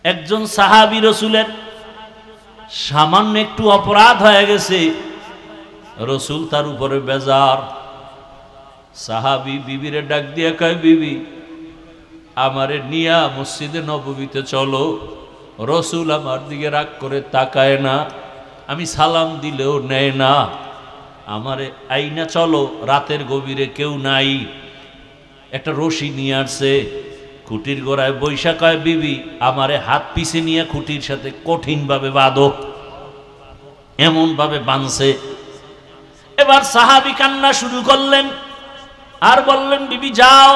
একজন সাহাবী রসুলের সামান্য একটু অপরাধ হয়ে গেছে, রসুল তার উপরে বেজার। সাহাবী বিবিরে ডাক দিয়ে কয়, বিবি আমারে নিয়া মসজিদে নববীতে চলো। রসুল আমার দিকে রাগ করে তাকায় না, আমি সালাম দিলেও নেয় না। আমারে আইনা চলো, রাতের গভীরে কেউ নাই, একটা রশি নিয়ে আসছে, খুঁটির গোড়ায় বৈশা কয়, বিবি আমারে হাত পিছে নিয়ে খুঁটির সাথে কঠিনভাবে বাঁধো। এমন ভাবে বাঁধছে। এবার সাহাবী কান্না শুরু করলেন আর বললেন, বিবি যাও,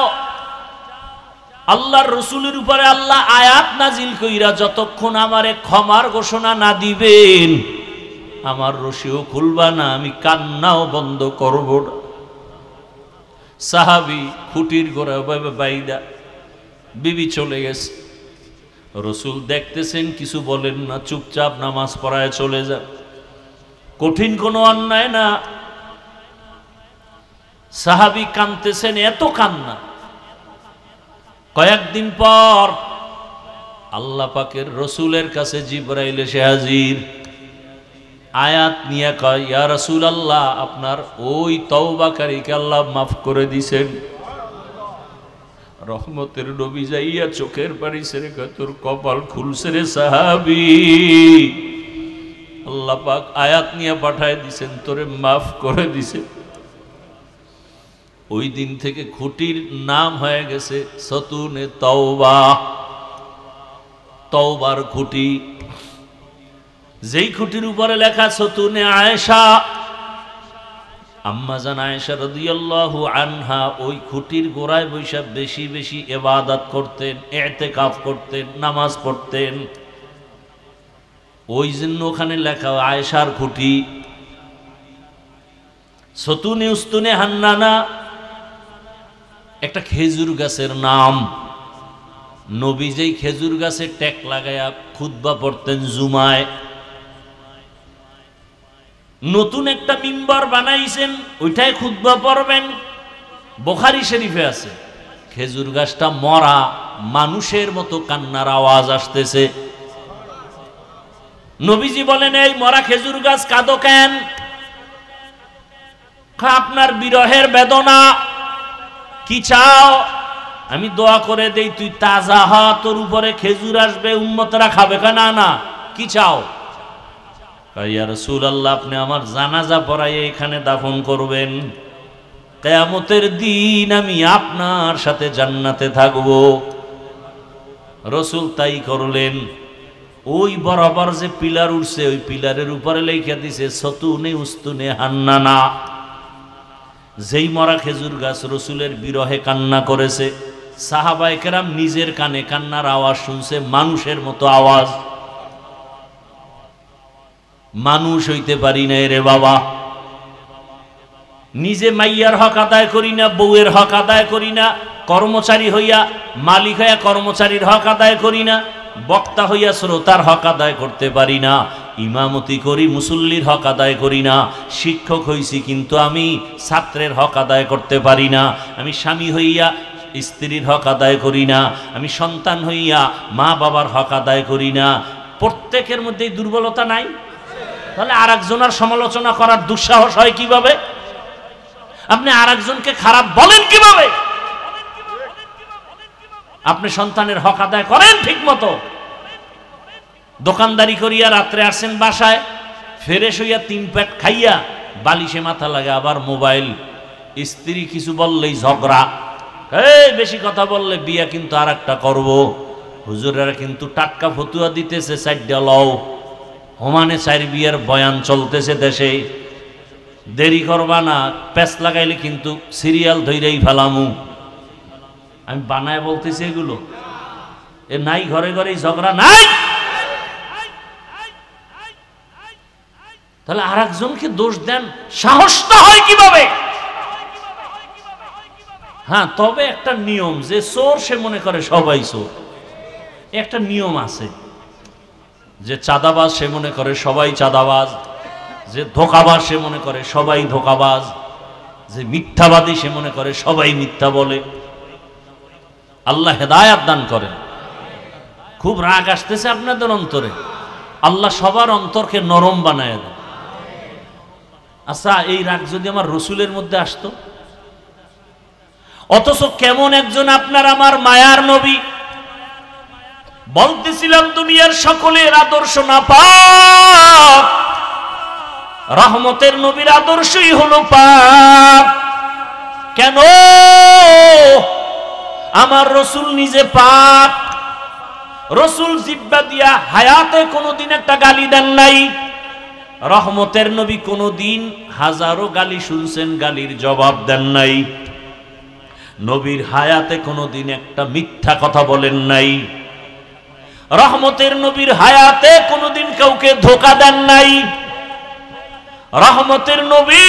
আল্লাহর রসুলের উপরে আল্লাহ আয়াত নাজিল কইরা যতক্ষণ আমারে ক্ষমার ঘোষণা না দিবেন আমার রশিও খুলবা না, আমি কান্নাও বন্ধ করব না। সাহাবী খুঁটির গোড়া বাইদা বিবি চলে গেছে। রসুল দেখতেছেন, কিছু বলেন না, চুপচাপ নামাজ পড়ায় চলে যান। কঠিন কোনো অন্যায় না। সাহাবী কাঁদতেছেন, এত কান্না। কয়েকদিন পর আল্লাহ পাকের রসুলের কাছে জিবরাইল এসে হাজির। আয়াত নিয়ে কয়, ইয়া রাসূলুল্লাহ আপনার ওই তওবাকারীকে আল্লাহ মাফ করে দিয়েছেন। রহমতের নবী যাইয়া চোখের পানি ছেড়ে কয়, তোর কপাল খুলছে রে সাহাবী, আল্লাহ পাক আয়াত নিয়ে পাঠায় দিছেন, তোরে মাফ করে দিছে। ওই দিন থেকে খুঁটির নাম হয়ে গেছে সতুনে তওবা, তওবার খুঁটি। যেই খুঁটির উপরে লেখা সতুনে আয়েশা, আম্মা জান আয়েশা রাদিয়াল্লাহু আনহা ওই খুঁটির গোড়ায় বৈশা বেশি বেশি ইবাদত করতেন, ইতিকাফ করতেন, নামাজ পড়তেন। ওই জন্য ওখানে লেখা আয়েশার খুঁটি। সতুনে উস্তুনে হান্নানা একটা খেজুর গাছের নাম। নবী যেই খেজুর গাছে টেক লাগায়া খুতবা পড়তেন জুমায়, নতুন একটা মিম্বার বানাইছেন, ওইটাই খুতবা পড়বেন। বুখারী শরীফে আছে, খেজুর গাছটা মরা, মানুষের মতো কান্নার আওয়াজ আসতেছে। নবীজি বলেন, এই মরা খেজুর গাছ কাঁদো কেন? আপনার বিরহের বেদনা। কি চাও? আমি দোয়া করে দেই, তুই তাজা হ, তোর উপরে খেজুর আসবে, উম্মতরা খাবে। না না, কি চাও? ইয়া রাসূলুল্লাহ আপনি আমার জানাজা পড়াইয়া এখানে দাফন করবেন, কিয়ামতের দিন আমি আপনার সাথে জান্নাতে থাকব। রাসূল তাই করলেন। ওই বরাবর যে পিলার উঠছে, ওই পিলারের উপরে লেখা দিছে সতুনে উস্তুনে হান্নানা। যেই মরা খেজুর গাছ রসুলের বিরহে কান্না করেছে, সাহাবায়ে কেরাম নিজের কানে কান্নার আওয়াজ শুনছে, মানুষের মতো আওয়াজ। মানুষ হইতে পারি না রে বাবা, নিজে মাইয়ার হক আদায় করি না, বউয়ের হক আদায় করি না, কর্মচারী হইয়া মালিক হইয়া কর্মচারীর হক আদায় করি না, বক্তা হইয়া শ্রোতার হক আদায় করতে পারি না, ইমামতি করি মুসল্লির হক আদায় করি না, শিক্ষক হইছি কিন্তু আমি ছাত্রের হক আদায় করতে পারি না, আমি স্বামী হইয়া স্ত্রীর হক আদায় করি না, আমি সন্তান হইয়া মা বাবার হক আদায় করি না। প্রত্যেকের মধ্যেই দুর্বলতা নাই? তাহলে আর একজনের সমালোচনা করার দুঃসাহস হয় কিভাবে? আপনি আর একজনকে খারাপ বলেন কিভাবে? আপনি সন্তানের হক আদায় করেন ঠিক মতো। দোকানদারি করিয়া রাত্রে আসছেন বাসায়, ফ্রেশ হইয়া 3 প্যাট খাইয়া বালিশে মাথা লাগে, আবার মোবাইল। স্ত্রী কিছু বললেই ঝগড়া, বেশি কথা বললে বিয়া কিন্তু আর একটা করবো। হুজুরেরা কিন্তু টাটকা ফতুয়া দিতেছে, 4টা লও, হোমানে 4 বিয়ার বয়ান চলতেছে দেশে। দেরি করবা না, প্যাচ লাগাইলে কিন্তু সিরিয়াল ধইরেই ফেলামু। আমি বানায় বলতেছি এগুলো, এ নাই ঘরে ঘরেই ঝগড়া নাই। তাহলে আর একজনকে দোষ দেন, সাহসটা হয় কিভাবে? হ্যাঁ, তবে একটা নিয়ম, যে চোর সে মনে করে সবাই চোর, একটা নিয়ম আছে। যে চাঁদাবাজ সে মনে করে সবাই চাঁদাবাজ, যে ধোঁকাবাজ সে মনে করে সবাই ধোঁকাবাজ, যে মিথ্যাবাদী সে মনে করে সবাই মিথ্যা বলে। আল্লাহ হেদায়াত দান করেন। খুব রাগ আসতেছে আপনাদের অন্তরে, আল্লাহ সবার অন্তরকে নরম বানায় দেয়। আচ্ছা, এই রাগ যদি আমার রসুলের মধ্যে আসতো, অথচ কেমন একজন আপনার আমার মায়ার নবী। বলতেছিলাম দুনিয়ার সকলের আদর্শ না পাক, রহমতের নবীর আদর্শই হলো পাক। কেন? আমার রসুল নিজে পাক। রসুল জিব্বা দিয়া হায়াতে কোনোদিন একটা গালি দেন নাই। রহমতের নবী কোনোদিন হাজারো গালি শুনছেন, গালির জবাব দেন নাই। নবীর হায়াতে কোনোদিন একটা মিথ্যা কথা বলেন নাই। রহমতের নবীর হায়াতে কোনোদিন কাউকে ধোঁকা দেন নাই। রহমতের নবী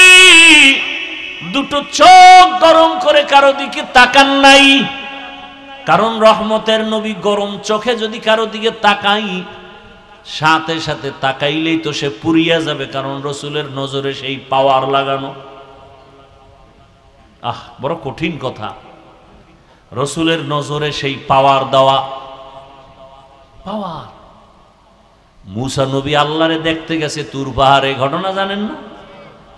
দুটো চোখ গরম করে কারো দিকে তাকান নাই। কারণ রহমতের নবী গরম চোখে যদি কারো দিকে তাকাই, সাথে সাথে তাকাইলেই তো সে পুড়িয়া যাবে, কারণ রসুলের নজরে সেই পাওয়ার লাগানো। বড় কঠিন কথা, রসুলের নজরে সেই পাওয়ার দেওয়া। পাওয়ার। মুসা নবী আল্লাহরে দেখতে গেছে তুর পাহাড়ে, ঘটনা জানেন না?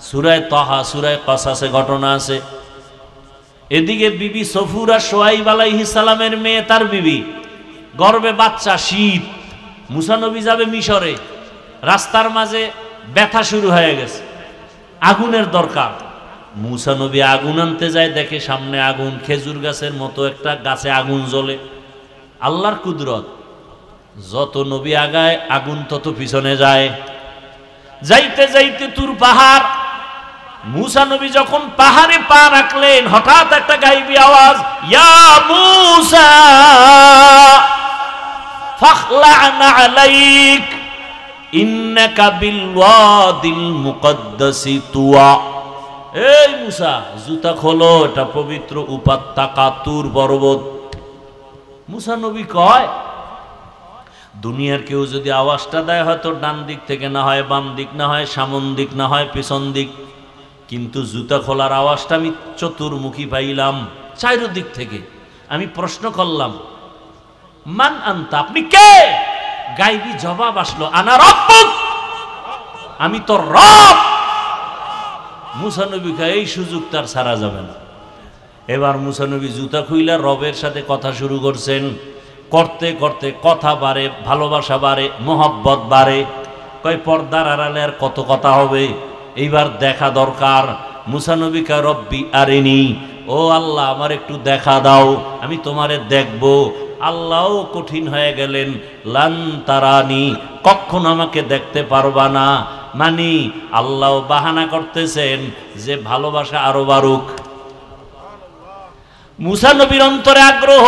সূরায়ে তাহা, সূরায়ে কাসাসে ঘটনা আছে। এদিকে বিবি সফুরা সোয়াইব আলাইহিস সালামের মেয়ে, তার বিবি গর্ভে বাচ্চা, শীত। মুসা নবী যাবে মিশরে, রাস্তার মাঝে ব্যথা শুরু হয়ে গেছে, আগুনের দরকার। মুসা নবী আগুন আনতে যায়, দেখে সামনে আগুন, খেজুর গাছের মতো একটা গাছে আগুন জ্বলে। আল্লাহর কুদরত, যত নবী আগায় আগুন তত পিছনে যায়। যাইতে যাইতে তুর পাহাড়, মুসা নবী যখন পাহাড়ে পা রাখলেন, হঠাৎ একটা গাইবি আওয়াজ, ইয়া মুসা ফাখলা'না আলাইক ইন্নাকা বিল ওয়াদিল মুকদ্দাসি তুয়া। এই মুসা, জুতা খোলো, এটা পবিত্র উপত্যকা তুর পর্বত। মুসা নবী কয়, দুনিয়ার কেউ যদি আওয়াজটা দেয়, হয়তো ডান দিক থেকে, না হয় বাম দিক, না হয় সামন দিক, না হয় পিছন দিক, কিন্তু জুতা খোলার আওয়াজটা আমি চতুর্মুখী পাইলাম, চারিদিক থেকে। আমি প্রশ্ন করলাম, মান আনতা, আপনি কে? গাইবি জবাব আসলো, আনা রব্বুক, আমি তোর রব। মুসা নবী কয়, এই সুযোগ তার ছাড়া যাবে না। এবার মুসা নবী জুতা খুইলা রবের সাথে কথা শুরু করছেন। করতে করতে কথা বাড়ে, ভালোবাসা বাড়ে, মোহব্বত বাড়ে। কয় পর্দার আড়ালে আর কত কথা হবে, এইবার দেখা দরকার। মুসা নবী কয়, রব্বি আরিনি, ও আল্লাহ আমার একটু দেখা দাও, আমি তোমারে দেখব। আল্লাহও কঠিন হয়ে গেলেন, লান তারানি, কখন আমাকে দেখতে পারবা না। মানি আল্লাহ বাহানা করতেছেন যে ভালোবাসা আরো বাড়ুক। মুসা নবীর অন্তরে আগ্রহ,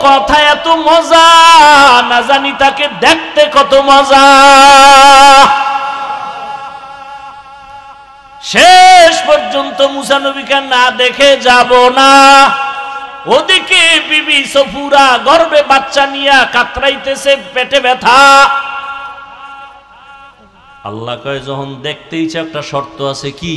কথা এত মজা, না জানি তাকে দেখতে কত মজা। শেষ পর্যন্ত মুসা নবীকে না দেখে যাব না। ওদিকে বিবি সফুরা গর্ভে বাচ্চা নিয়ে কাতরাইতেছে, পেটে ব্যথা। আল্লাহ কয়, যখন দেখতে ইচ্ছে, একটা শর্ত আছে। কি?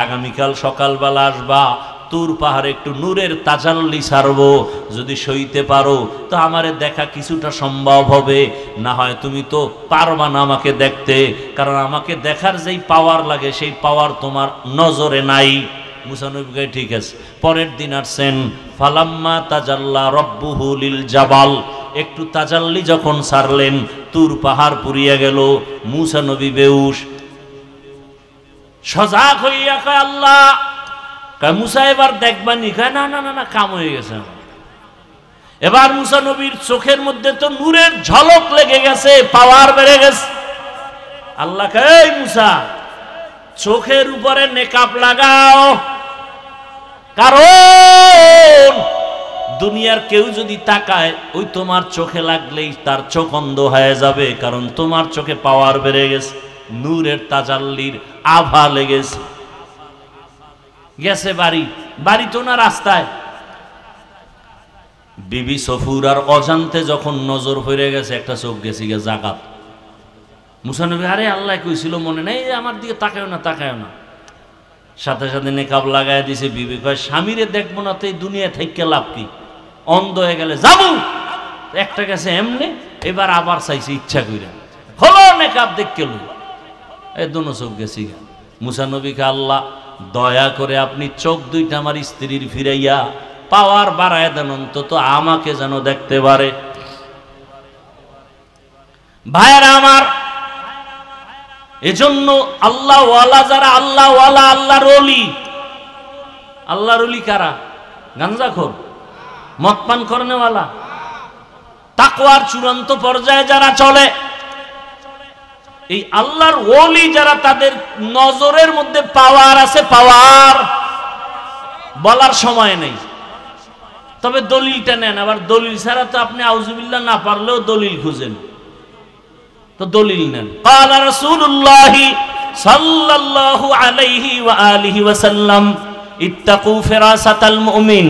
আগামীকাল সকালবেলা আসবা, তুর পাহাড়ে একটু নূরের তাজাল্লি ছাড়বো, যদি সইতে পারো তো আমারে দেখা কিছুটা সম্ভব হবে, না হয় তুমি তো পারবা না আমাকে দেখতে, কারণ আমাকে দেখার যেই পাওয়ার লাগে সেই পাওয়ার তোমার নজরে নাই। মুসা নবী কয়, ঠিক আছে। পরের দিন আসছেন, ফালাম্মা তাজাল্লা রব্বুহু লিল জাবাল, একটু তাজাল্লি যখন ছাড়লেন, তুর পাহাড় পুড়িয়া গেল। মুসা নবী বেহুশ, সজাগ হইয়া কয়, আল্লাহ। মুসা এবার দেখবানি? কয়, না না না না, কাম হয়ে গেছে। এবার মুসা নবীর চোখের মধ্যে তো নূরের ঝলক লেগে গেছে, পাওয়ার বেড়ে গেছে। আল্লাহ কয়, এই মুসা, চোখের উপরে নেকাব লাগাও, কারণ দুনিয়ার কেউ যদি তাকায়, ওই তোমার চোখে লাগলেই তার চোখ অন্ধ হয়ে যাবে, কারণ তোমার চোখে পাওয়ার বেড়ে গেছে, নূরের তাজাল্লির আভা লেগেছে। গেছে বাড়ি, বাড়ি তো না রাস্তায়। বিবি সফুরার অজান্তে যখন নজর পড়ে গেছে, একটা চোখ গেছে গে জাকাত। মুসা নবী, আরে আল্লাহ কইছিল মনে নেই, আমার দিকে তাকায় না, তাকায় না। সাথে সাথে নেকাব লাগাই দিছে। বিবি কয়, স্বামীরে দেখবো না তো এই দুনিয়া থেকে লাভ কি? অন্ধ হয়ে গেলে যাবো। একটা গেছে এমনি, এবার আবার চাইছে ইচ্ছা কইরা, হলো নেকাব দেখকে লই, এই দোনো চোখ গেছি। মুসা নবীকে আল্লাহ দয়া করে আপনি চোখ দুইটা আমার স্ত্রীর ফিরাইয়া পাওয়ার বাড়ায় দেন, অন্তত আমাকে যেন দেখতে পারে। ভাইয়েরা আমার, এজন্য আল্লাহ ওয়ালা যারা, আল্লাহ ওয়ালা, আল্লাহর ওলি, আল্লাহর ওলি কারা? গাঞ্জাখোর, মদ পান করনেওয়ালা, তাকওয়ার চূড়ান্ত পর্যায়ে যারা চলে, এই আল্লাহর ওলি যারা, তাদের নজরের মধ্যে পাওয়ার আছে, পাওয়ার বলার সময় নেই। তবে দলিলটা নেন, আবার দলিল ছাড়া তো আপনি আউযুবিল্লাহ না পারলেও দলিল খুঁজেন, তো দলিল নেন। ক্বালা রাসূলুল্লাহ সাল্লাল্লাহু আলাইহি ওয়া আলিহি ওয়া সাল্লাম ইত্তাকু ফিরাসাতাল মুমিন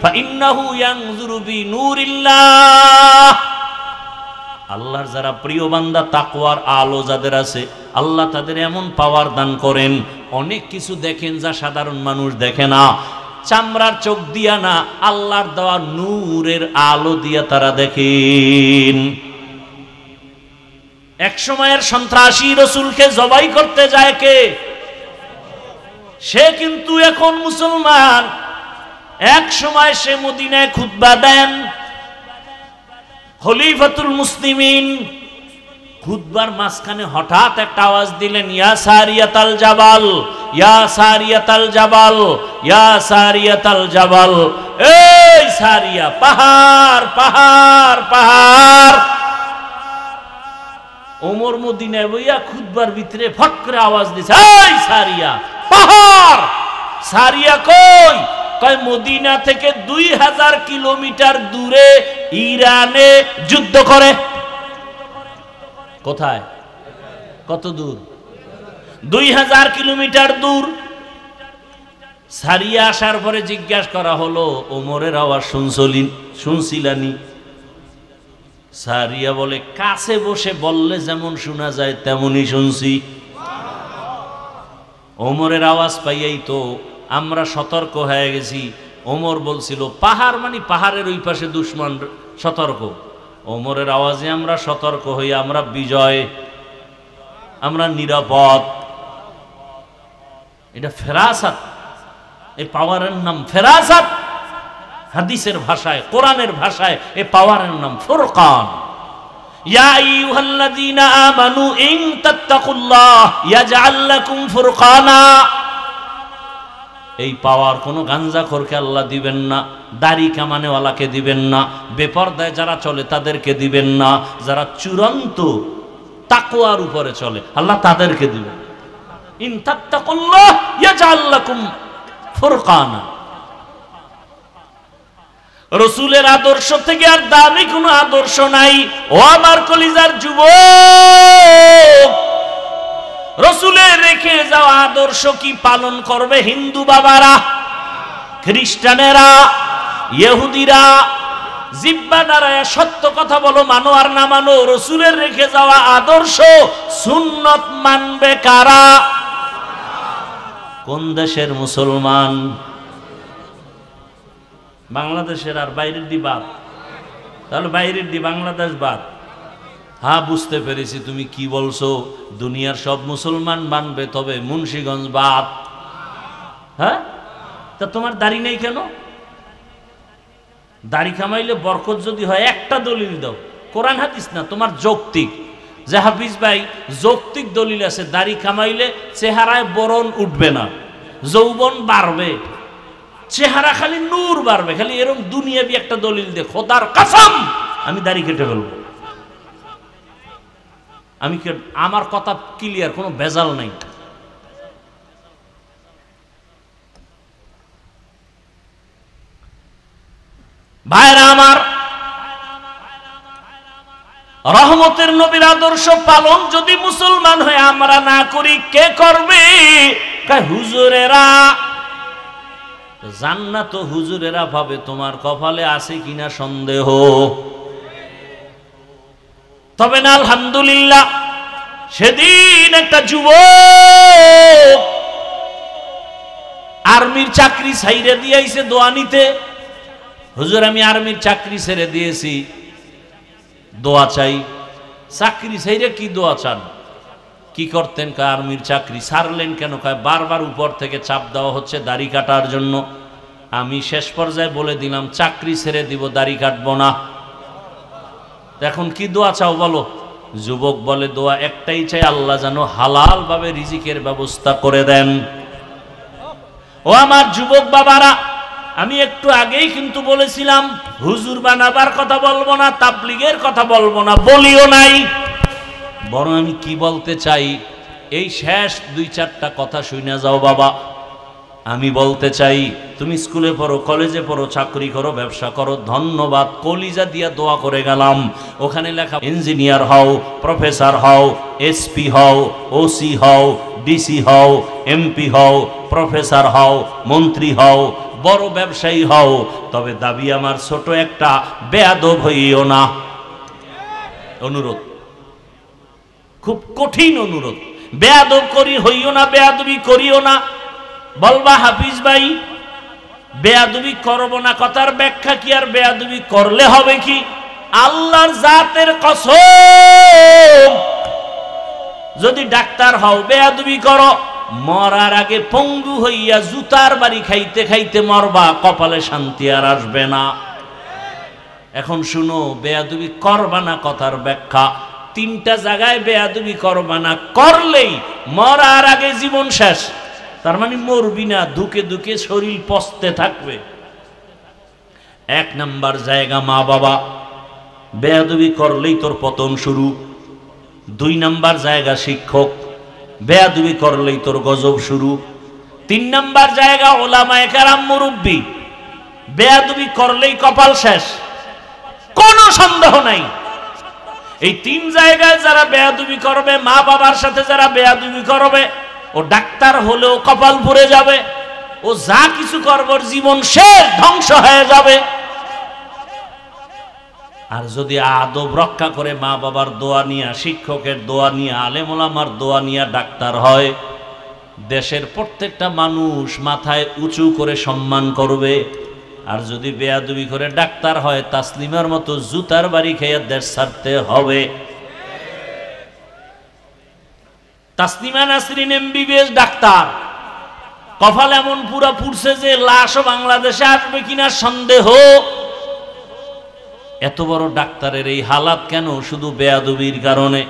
ফাইন্নাহু ইয়ানজুরু বিনূরিল্লাহ। আল্লাহর যারা প্রিয় বান্দা, তাকওয়ার আলো যাদের আছে, আল্লাহ তাদের এমন পাওয়ার দান করেন, অনেক কিছু দেখেন যা সাধারণ মানুষ দেখে না। চামড়ার চোখ দিয়া না, আল্লাহর দেওয়া নূরের আলো দিয়া তারা দেখেন। এক সময়ের সন্ত্রাসী রাসূলকে জবাই করতে যায় কে? সে কিন্তু এখন মুসলমান। এক সময় সে মদিনায় খুতবা দেন, খলিফাতুল মুসলিমিন। খুতবার মাঝখানে হঠাৎ একটা আওয়াজ দিলেন, ইয়া সারিয়াতাল জাবাল, ইয়া সারিয়াতাল জাবাল, ইয়া সারিয়াতাল জাবাল। এই সারিয়া, পাহাড় পাহাড় পাহাড়। ওমর মদিনায় বইয়া খুতবার ভিতরে ফট করে আওয়াজ দিছে, এই সারিয়া, পাহাড়। সারিয়া কই? কয় মদিনা থেকে 2000 কিলোমিটার দূরে ইরানে যুদ্ধ করে। কোথায়? কত দূর? 2000 কিলোমিটার দূর। সারিয়া আসার পরে জিজ্ঞাসা করা হলো, ওমরের আওয়াজ শুনছিলানি? সারিয়া বলে, কাছে বসে বললে যেমন শোনা যায় তেমনই শুনছি। ওমরের আওয়াজ পাইয়াই তো আমরা সতর্ক হয়ে গেছি। ওমর বলছিল, পাহাড় মানে পাহাড়ের ওই পাশে দুশমন, সতর্ক। ওমরের আওয়াজে আমরা সতর্ক হই, আমরা বিজয়, আমরা নিরাপদ। এটা ফেরাসাত, এই পাওয়ারের নাম ফেরাসাত। হাদিসের ভাষায়, কোরআনের ভাষায় এই পাওয়ারের নাম ফুরকান। ইয়া আইয়ুহাল্লাযীনা আমানু ইন তাত্তাকুল্লাহ ইয়াজআল লাকুম ফুরকানা। এই পাওয়ার কোনো গাঞ্জাখোরকে আল্লাহ দিবেন না, দাড়ি কামানেওয়ালাকে দিবেন না, বেপরদায় যারা চলে তাদেরকে দিবেন না। যারা চূড়ান্ত তাকওয়ার উপরে চলে আল্লাহ তাদেরকে দিবেন। ইন তাত্তাকুল্লাহ ইয়াজআল লাকুম ফুরকানা। রাসূলের আদর্শ থেকে আর দামি কোনো আদর্শ নাই। ও আমার কলিজার যুবক, রাসূলের রেখে যাওয়া আদর্শ কি পালন করবে হিন্দু বাবারা, খ্রিস্টানেরা, ইহুদিরা? জিহ্বা নাড়ায়া সত্য কথা বলো, মানো আর না মানো, রাসূলের রেখে যাওয়া আদর্শ সুন্নত মানবে কারা? কোন দেশের মুসলমান? বাংলাদেশের আর বাইরের দি বাদ? তাহলে বাইরের দি বাংলাদেশ বাদ? হ্যাঁ, বুঝতে পেরেছি তুমি কি বলছো। দুনিয়ার সব মুসলমান মানবে, তবে মুন্সিগঞ্জ বাদ। হ্যাঁ, তা তোমার দাড়ি নেই কেন? দাড়ি কামাইলে বরকত যদি হয়, একটা দলিল দাও, কোরআন হাদিস না, তোমার যৌক্তিক। যে হাফিজ ভাই যৌক্তিক দলিল আছে, দাড়ি কামাইলে চেহারায় বরণ উঠবে না, যৌবন বাড়বে, চেহারা খালি নূর বাড়বে। খালি এরকম দুনিয়াবি একটা দলিল দে, খোদার কসম আমি দাড়ি কেটে ফেলবো। আমি আমার কথা ক্লিয়ার, কোনো ভেজাল নাই। ভাইরা আমার, রহমতের নবীর আদর্শ পালন যদি মুসলমান হয়ে আমরা না করি, কে করবে? হুজুরেরা। জান্নাত হুজুরেরা পাবে, তোমার কপালে আছে কিনা সন্দেহ। তবে না, আলহামদুলিল্লাহ, সেদিন একটা যুবক আর্মির চাকরি ছাইরে দিয়েছে দোয়া নিতে। হুজুর, আমি আর্মির চাকরি ছেড়ে দিয়েছি, দোয়া চাই। চাকরি চাইরে কি দোয়া চান? কি করতেন? আর্মির চাকরি ছাড়লেন কেন? বারবার উপর থেকে চাপ দেওয়া হচ্ছে দাড়ি কাটার জন্য। আমি শেষ পর্যায়ে বলে দিলাম চাকরি ছেড়ে দিব, দাড়ি কাটবো না। এখন কি দোয়া চাও বলো? যুবক বলে দোয়া একটাই চাই, আল্লাহ যেন হালাল ভাবে রিজিকের ব্যবস্থা করে দেন। ও আমার যুবক বাবারা, আমি একটু আগেই কিন্তু বলেছিলাম হুজুর বানাবার কথা বলবো না, তাবলীগের কথা বলবো না, বলিও নাই। বরং আমি কি বলতে চাই, এই শেষ 2-4টা কথা শুনে যাও বাবা। আমি বলতে চাই, তুমি স্কুলে পড়ো, কলেজে পড়ো, চাকরি করো, ব্যবসা করো, ধন্যবাদ, কলিজা দিয়া দোয়া করে গেলাম। ওখানে লেখা ইঞ্জিনিয়ার হও, প্রফেসর হও, এসপি হও, ওসি হও, ডিসি হও, এমপি হও, প্রফেসর হও, মন্ত্রী হও, বড় ব্যবসায়ী হও, তবে দাবি আমার ছোট একটা, বেয়াদব হইও না। অনুরোধ, খুব কঠিন অনুরোধ। বেয়াদব করি হইও না, বেয়াদবি করিও না। বলবা হাফিজ ভাই বেয়াদবি করব না, কথার ব্যাখ্যা কি? আর বেয়াদবি করলে হবে কি? আল্লাহর জাতের কসম, যদি ডাক্তার হও বেয়াদবি করো, মরার আগে পঙ্গু হইয়া জুতার বাড়ি খাইতে খাইতে মরবা, কপালে শান্তি আর আসবে না। এখন শুনো, বেয়াদবি করবা না কথার ব্যাখ্যা। 3টা জায়গায় বেয়াদবি করবা না, করলেই মরার আগে জীবন শেষ। তার মানে মরবি না, দুকে দুকে শরীর পচতে থাকবে। 1 নাম্বার জায়গা মা বাবা, বেয়াদবি করলেই তোর পতন শুরু। 2 নাম্বার জায়গা শিক্ষক, বেয়াদবি করলেই তোর গজব শুরু। 3 নাম্বার জায়গা ওলামায়ে কেরাম, মুরব্বি, বেয়াদবি করলেই কপাল শেষ, কোনো সন্দেহ নাই। এই 3 জায়গায় যারা বেয়াদবি করবে, মা বাবার সাথে যারা বেয়াদবি করবে, ও ডাক্তার হলেও কপাল পুড়ে যাবে, ও যা কিছু করবার জীবন শেষ, ধ্বংস হয়ে যাবে। আর যদি আদব রক্ষা করে মা বাবার দোয়া নিয়ে, শিক্ষকের দোয়া নিয়ে, আলেম ওলামার দোয়া নিয়ে ডাক্তার হয়, দেশের প্রত্যেকটা মানুষ মাথায় উঁচু করে সম্মান করবে। আর যদি বেয়াদবি করে ডাক্তার হয়, তাসলিমার মতো জুতার বাড়ি খেয়ে দেশ ছাড়তে হবে। তাসলিমা নাসরিন এমবিবিএস ডাক্তার, কপাল এমন পুরা পুড়ছে যে লাশও বাংলাদেশে আসবে কিনা সন্দেহ। এত বড় ডাক্তারের এই হালাত কেন? শুধু বেয়াদবির কারণে।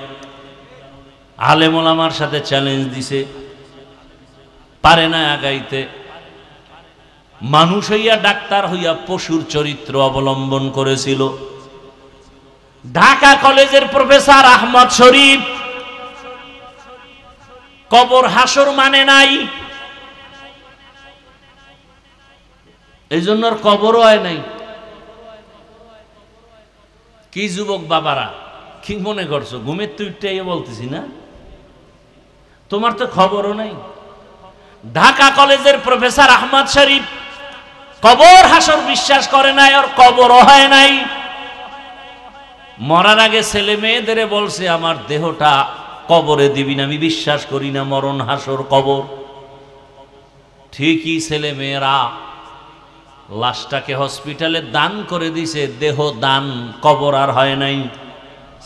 আলেম ওলামার সাথে চ্যালেঞ্জ দিছে, পারে না আগাইতে। মানুষ হইয়া ডাক্তার হইয়া পশুর চরিত্র অবলম্বন করেছিল। ঢাকা কলেজের প্রফেসর আহমদ শরীফ কবর হাসর মানে নাই, এই জন্য আর কবরও হয় নাই। কি যুবক বাবারা, কি মনে করছো? ঘুমের তুইটাই বলতেছি না, তোমার তো খবরও নাই। ঢাকা কলেজের প্রফেসর আহমদ শরীফ কবর হাসর বিশ্বাস করে নাই, আর কবরও হয় নাই। মরার আগে ছেলে মেয়েদের বলছে আমার দেহটা কবরে দিবি না, আমি বিশ্বাস করি না মরণ হাসর কবর। ঠিকই ছেলে মেয়েরা লাশটাকে হসপিটালে দান করে দিছে, দেহ দান, কবর আর হয় নাই।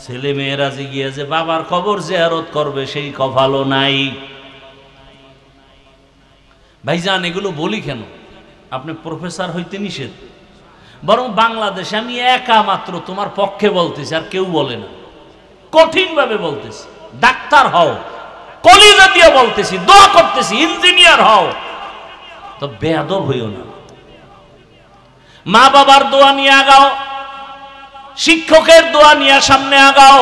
ছেলে মেয়েরা যে গিয়ে যে বাবার কবর জিয়ারত করবে, সেই কপালও নাই। ভাইজান এগুলো বলি কেন? আপনি প্রফেসর হইতে নিষেধ, বরং বাংলাদেশে আমি একা মাত্র তোমার পক্ষে বলতেছি, আর কেউ বলে না। কঠিন ভাবে বলতেছি, ডাক্তার হও, কলিজা দিয়ে বলতেছি, দোয়া করতেছি, ইঞ্জিনিয়ার হও, তো বেয়াদব হইও না। মা বাবার দোয়া নিয়ে আগাও, শিক্ষকের দোয়া নিয়ে সামনে আগাও,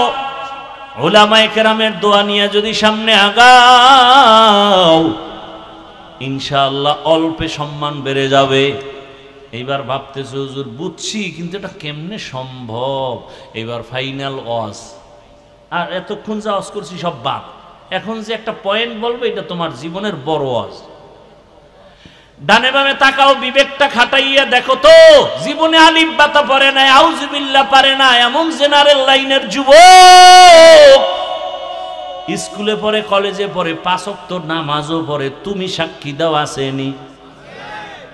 উলামায়ে কেরামের দোয়া নিয়ে যদি সামনে আগাও, ইনশাআল্লাহ অল্পে সম্মান বেড়ে যাবে। এইবার ভাবতেছে হুজুর বুঝছি, কিন্তু এটা কেমনে সম্ভব? এবার ফাইনাল ওয়াজ, আর এতক্ষণ যা ওয়াজ করছি সব বাদ, এখন যে একটা পয়েন্ট বলবো, এটা তোমার জীবনের বড় ওয়াজ। ডানে বামে তাকাও, বিবেকটা খাটাইয়া দেখো তো, জীবনে আলিফ বাতা পড়ে নাই, আউযুবিল্লাহ পারে না এমন জেনারেল লাইনের যুবক, স্কুলে পড়ে, কলেজে পড়ে, 5 ওয়াক্ত নামাজও পড়ে, তুমি সাক্ষী দাও আসেনি?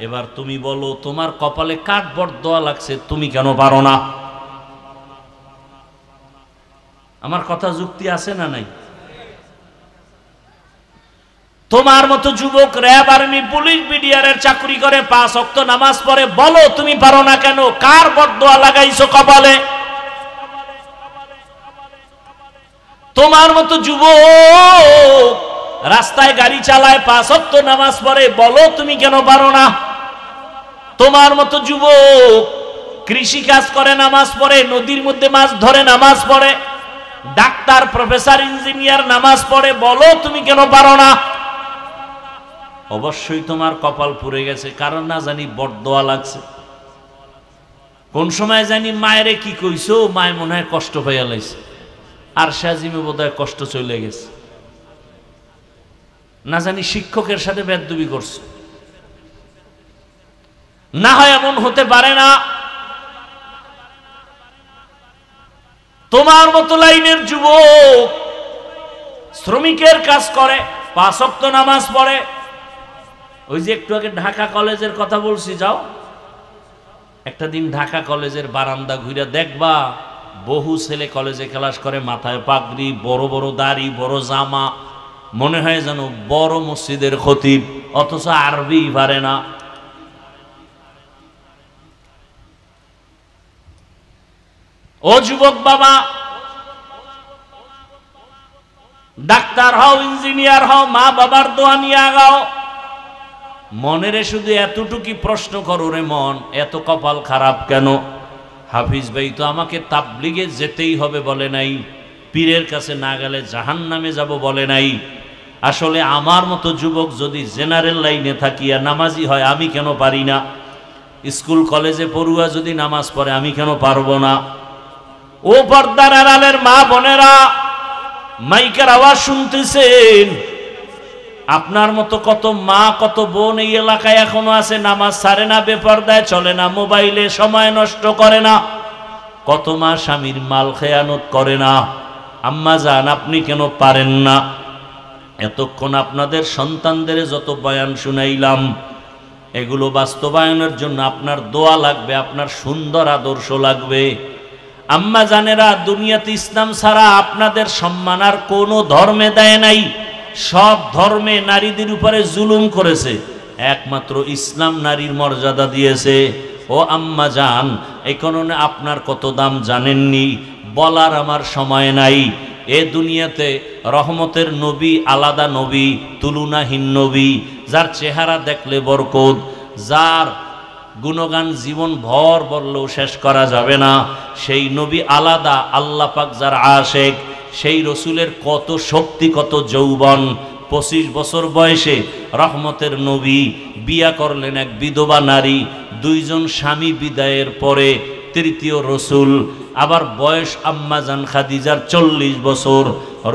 এবার তুমি বলো, তোমার কপালে কাঠবট দেওয়া লাগছে, তুমি কেন পারো না? আমার কথা যুক্তি আছে না নাই? তোমার মতো যুবক র্যাব, আর্মি, পুলিশ, বিডিআরের চাকরি করে, 5 ওয়াক্ত নামাজ পড়ে, বলো তুমি পারো না কেন? কার বদদোয়া লাগাইছো কপালে? তোমার মতো যুবক রাস্তায় গাড়ি চালায়, 5 ওয়াক্ত নামাজ পড়ে, বলো তুমি কেন পারো না? তোমার মতো যুবক কৃষি কাজ করে, নামাজ পড়ে, নদীর মধ্যে মাছ ধরে, নামাজ পড়ে, ডাক্তার, প্রফেসর, ইঞ্জিনিয়ার নামাজ পড়ে, বলো তুমি কেন পারো না? অবশ্যই তোমার কপাল পুড়ে গেছে, কারণ না জানি বদদোয়া লাগছে। কোন সময় জানি মায়েরে কি কইছো, মায় মনে হয় কষ্ট পাইয়া লাইছে, আর সাজিমে বোধহয় কষ্ট চলে গেছে। না জানি শিক্ষকের সাথে বেয়াদবি করছে, না হয় এমন হতে পারে না? তোমার মতো লাইনের যুবক শ্রমিকের কাজ করে, 5 ওয়াক্ত নামাজ পড়ে। ওই যে একটু আগে ঢাকা কলেজের কথা বলছি, যাও একটা দিন ঢাকা কলেজের বারান্দা ঘুরে দেখবা, বহু ছেলে কলেজে ক্লাস করে, মাথায় পাগড়ি, বড় বড় দাড়ি, বড় জামা, মনে হয় যেন বড় মসজিদের খতিব, অথচ আরবি পারে না। ও যুবক বাবা, ডাক্তার হও, ইঞ্জিনিয়ার হও, মা বাবার দোয়া নিয়ে আগাও। মনেরে শুধু এতটুকু প্রশ্ন করো, রে মন, এত কপাল খারাপ কেন? হাফিজ ভাই তো আমাকে তাবলিগে যেতেই হবে বলে নাই, পীরের কাছে না গেলে জাহান্নামে যাব বলে নাই। আসলে আমার মতো যুবক যদি জেনারেল লাইনে থাকিয়া নামাজি হয়, আমি কেন পারি না? স্কুল কলেজে পড়ুয়া যদি নামাজ পড়ে, আমি কেন পারবো না? ও পর্দার আড়ালের মা বোনেরা, মাইকের আওয়াজ শুনতেছেন, আপনার মতো কত মা, কত বোন এই এলাকায় এখনো আছে, নামাজ ছাড়ে না, বেপরদায় চলে না, মোবাইলে সময় নষ্ট করে না। কত মা স্বামীর মাল খেয়ানত করে না। আম্মা জান, আপনি কেন পারেন না? এতক্ষণ আপনাদের সন্তানদের যত বয়ান শুনাইলাম, এগুলো বাস্তবায়নের জন্য আপনার দোয়া লাগবে, আপনার সুন্দর আদর্শ লাগবে। আম্মা জানেরা, দুনিয়াতে ইসলাম ছাড়া আপনাদের সম্মান আর কোনো ধর্মে দেয় নাই। সব ধর্মে নারীদের উপরে জুলুম করেছে, একমাত্র ইসলাম নারীর মর্যাদা দিয়েছে। ও আম্মা জান, এই কারণে আপনার কত দাম জানেননি, বলার আমার সময় নাই। এ দুনিয়াতে রহমতের নবী, আলাদা নবী, তুলনাহীন নবী, যার চেহারা দেখলে বরকত, যার গুণগান জীবন ভর বললেও শেষ করা যাবে না, সেই নবী আলাদা। আল্লাহ পাক যার আশেক, সেই রসুলের কত শক্তি, কত যৌবন। 25 বছর বয়সে রহমতের নবী বিয়া করলেন এক বিধবা নারী, 2 জন স্বামী বিদায়ের পরে তৃতীয় রসুল। আবার বয়স আম্মাজান খাদিজার 40 বছর,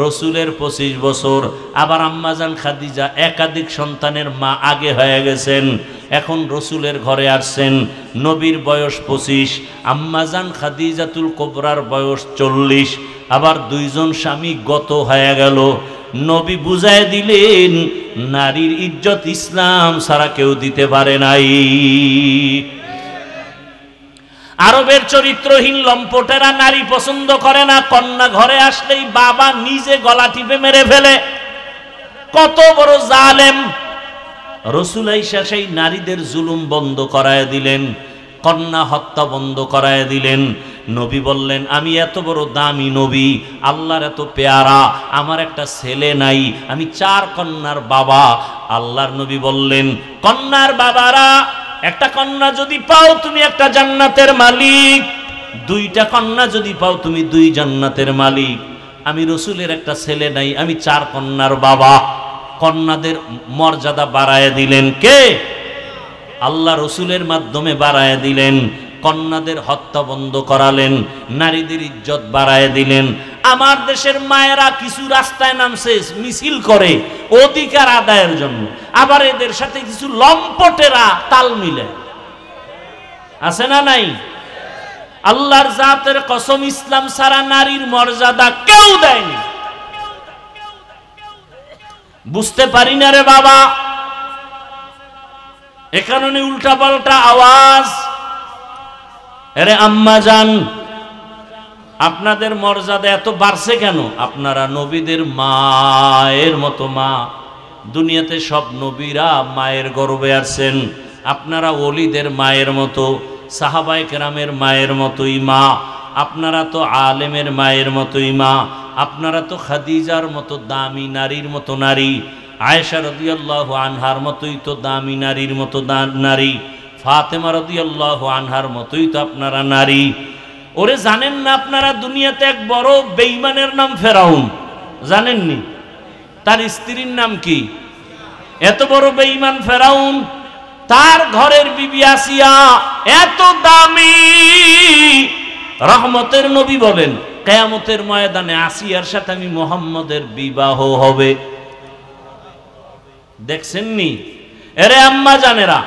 রসুলের 25 বছর। আবার আম্মাজান খাদিজা একাধিক সন্তানের মা, আগে হয়ে গেছেন, এখন রসুলের ঘরে আসছেন। নবীর বয়স 25, আম্মাজান খাদিজাতুল কোবরার বয়স 40। আবার 2 জন স্বামী গত হয়ে গেল। নবী বুঝায় দিলেন, নারীর ইজ্জত ইসলাম ছাড়া কেউ দিতে পারে নাই। আরবের চরিত্রহীন লম্পটেরা নারী পছন্দ করে না, কন্যা ঘরে আসলেই বাবা নিজে গলা টিপে মেরে ফেলে। কত বড় জালেম! রসুল আইসা সেই নারীদের জুলুম বন্ধ করায় দিলেন, কন্যা হত্যা বন্ধ করায় দিলেন। নবী বললেন, আমি এত বড় দামি নবী, আল্লাহর এত পেয়ারা, আমার একটা ছেলে নাই, আমি 4 কন্যার বাবা। আল্লাহর নবী বললেন, কন্যার বাবারা, একটা কন্যা যদি পাও তুমি একটা জান্নাতের মালিক, 2টা কন্যা যদি পাও তুমি 2 জান্নাতের মালিক। আমি রসুলের একটা ছেলে নাই, আমি 4 কন্যার বাবা। কন্যাদের মর্যাদা বাড়ায় দিলেন কে? আল্লাহ রসুলের মাধ্যমে বাড়ায় দিলেন। কন্যাদের হত্যা বন্ধ করালেন, নারীদের ইজ্জত বাড়ায় দিলেন। আমার দেশের মায়েরা কিছু রাস্তায় নামছে মিছিল করে অধিকার আদায়ের জন্য, আবার এদের সাথে কিছু লম্পটেরা তাল মিলে, আছে না নাই? আল্লাহর জাতের কসম, ইসলাম ছাড়া নারীর মর্যাদা কেউ দেয়নি। বুঝতে পারি না রে বাবা, এ কারণে উল্টা পাল্টা আওয়াজ। আরে আম্মা জান, আপনাদের মর্যাদা এত বাড়ছে কেন? আপনারা নবীদের মায়ের মতো মা। দুনিয়াতে সব নবীরা মায়ের গর্ভে আসছেন, আপনারা ওলিদের মায়ের মতো, সাহাবায়ে কেরামের মায়ের মতোই মা। আপনারা তো আলেমের মায়ের মতোই মা। আপনারা তো খাদিজার মতো দামি নারীর মতো নারী, আয়েশা রাদিয়াল্লাহু আনহার মতোই তো দামি নারীর মতো নারী, ফাতেমা রাদিয়াল্লাহু আনহার মতোই তো আপনারা নারী। ওরে জানেন না আপনারা দুনিয়াতে এক বড় বেঈমানের নাম ফেরাউন, জানেননি? তার স্ত্রীর নাম কি? এত বড় বেঈমান ফেরাউন, তার ঘরের বিবি আসিয়া এত দামি। রহমতের নবী বলেন কিয়ামতের ময়দানে আসিয়ার সাথে আমি মুহাম্মদের বিবাহ হবে। দেখছেননি? এরে আম্মা জানেরা,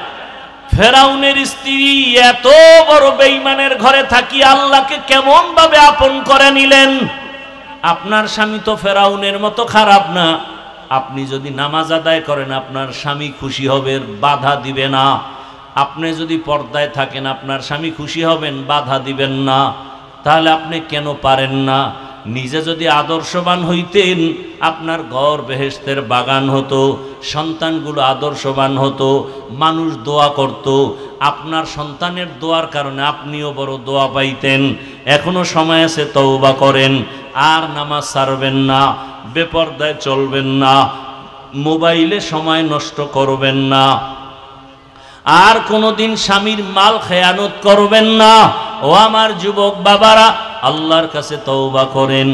ফেরাউনের স্ত্রী এত বড় বেঈমানের ঘরে থাকি আল্লাহকে কেমন ভাবে আপন করে নিলেন। আপনার স্বামী তো ফেরাউনের মতো খারাপ না। আপনি যদি নামাজ আদায় করেন আপনার স্বামী খুশি হবে, বাধা দিবে না। আপনি যদি পর্দায় থাকেন আপনার স্বামী খুশি হবেন, বাধা দিবেন না। তাহলে আপনি কেন পারেন না? নিজে যদি আদর্শবান হইতেন আপনার ঘর বেহেশতের বাগান হতো, সন্তানগুলো আদর্শবান হতো, মানুষ দোয়া করত, আপনার সন্তানের দোয়ার কারণে আপনিও বড় দোয়া পাইতেন। এখনো সময় আছে, তওবা করেন, আর নামাজ ছাড়বেন না, বেপরদায় চলবেন না, মোবাইলে সময় নষ্ট করবেন না, আর কোনোদিন স্বামীর মাল খেয়ানত করবেন না। ও আমার যুবক বাবারা, আল্লাহর কাছে তওবা করেন।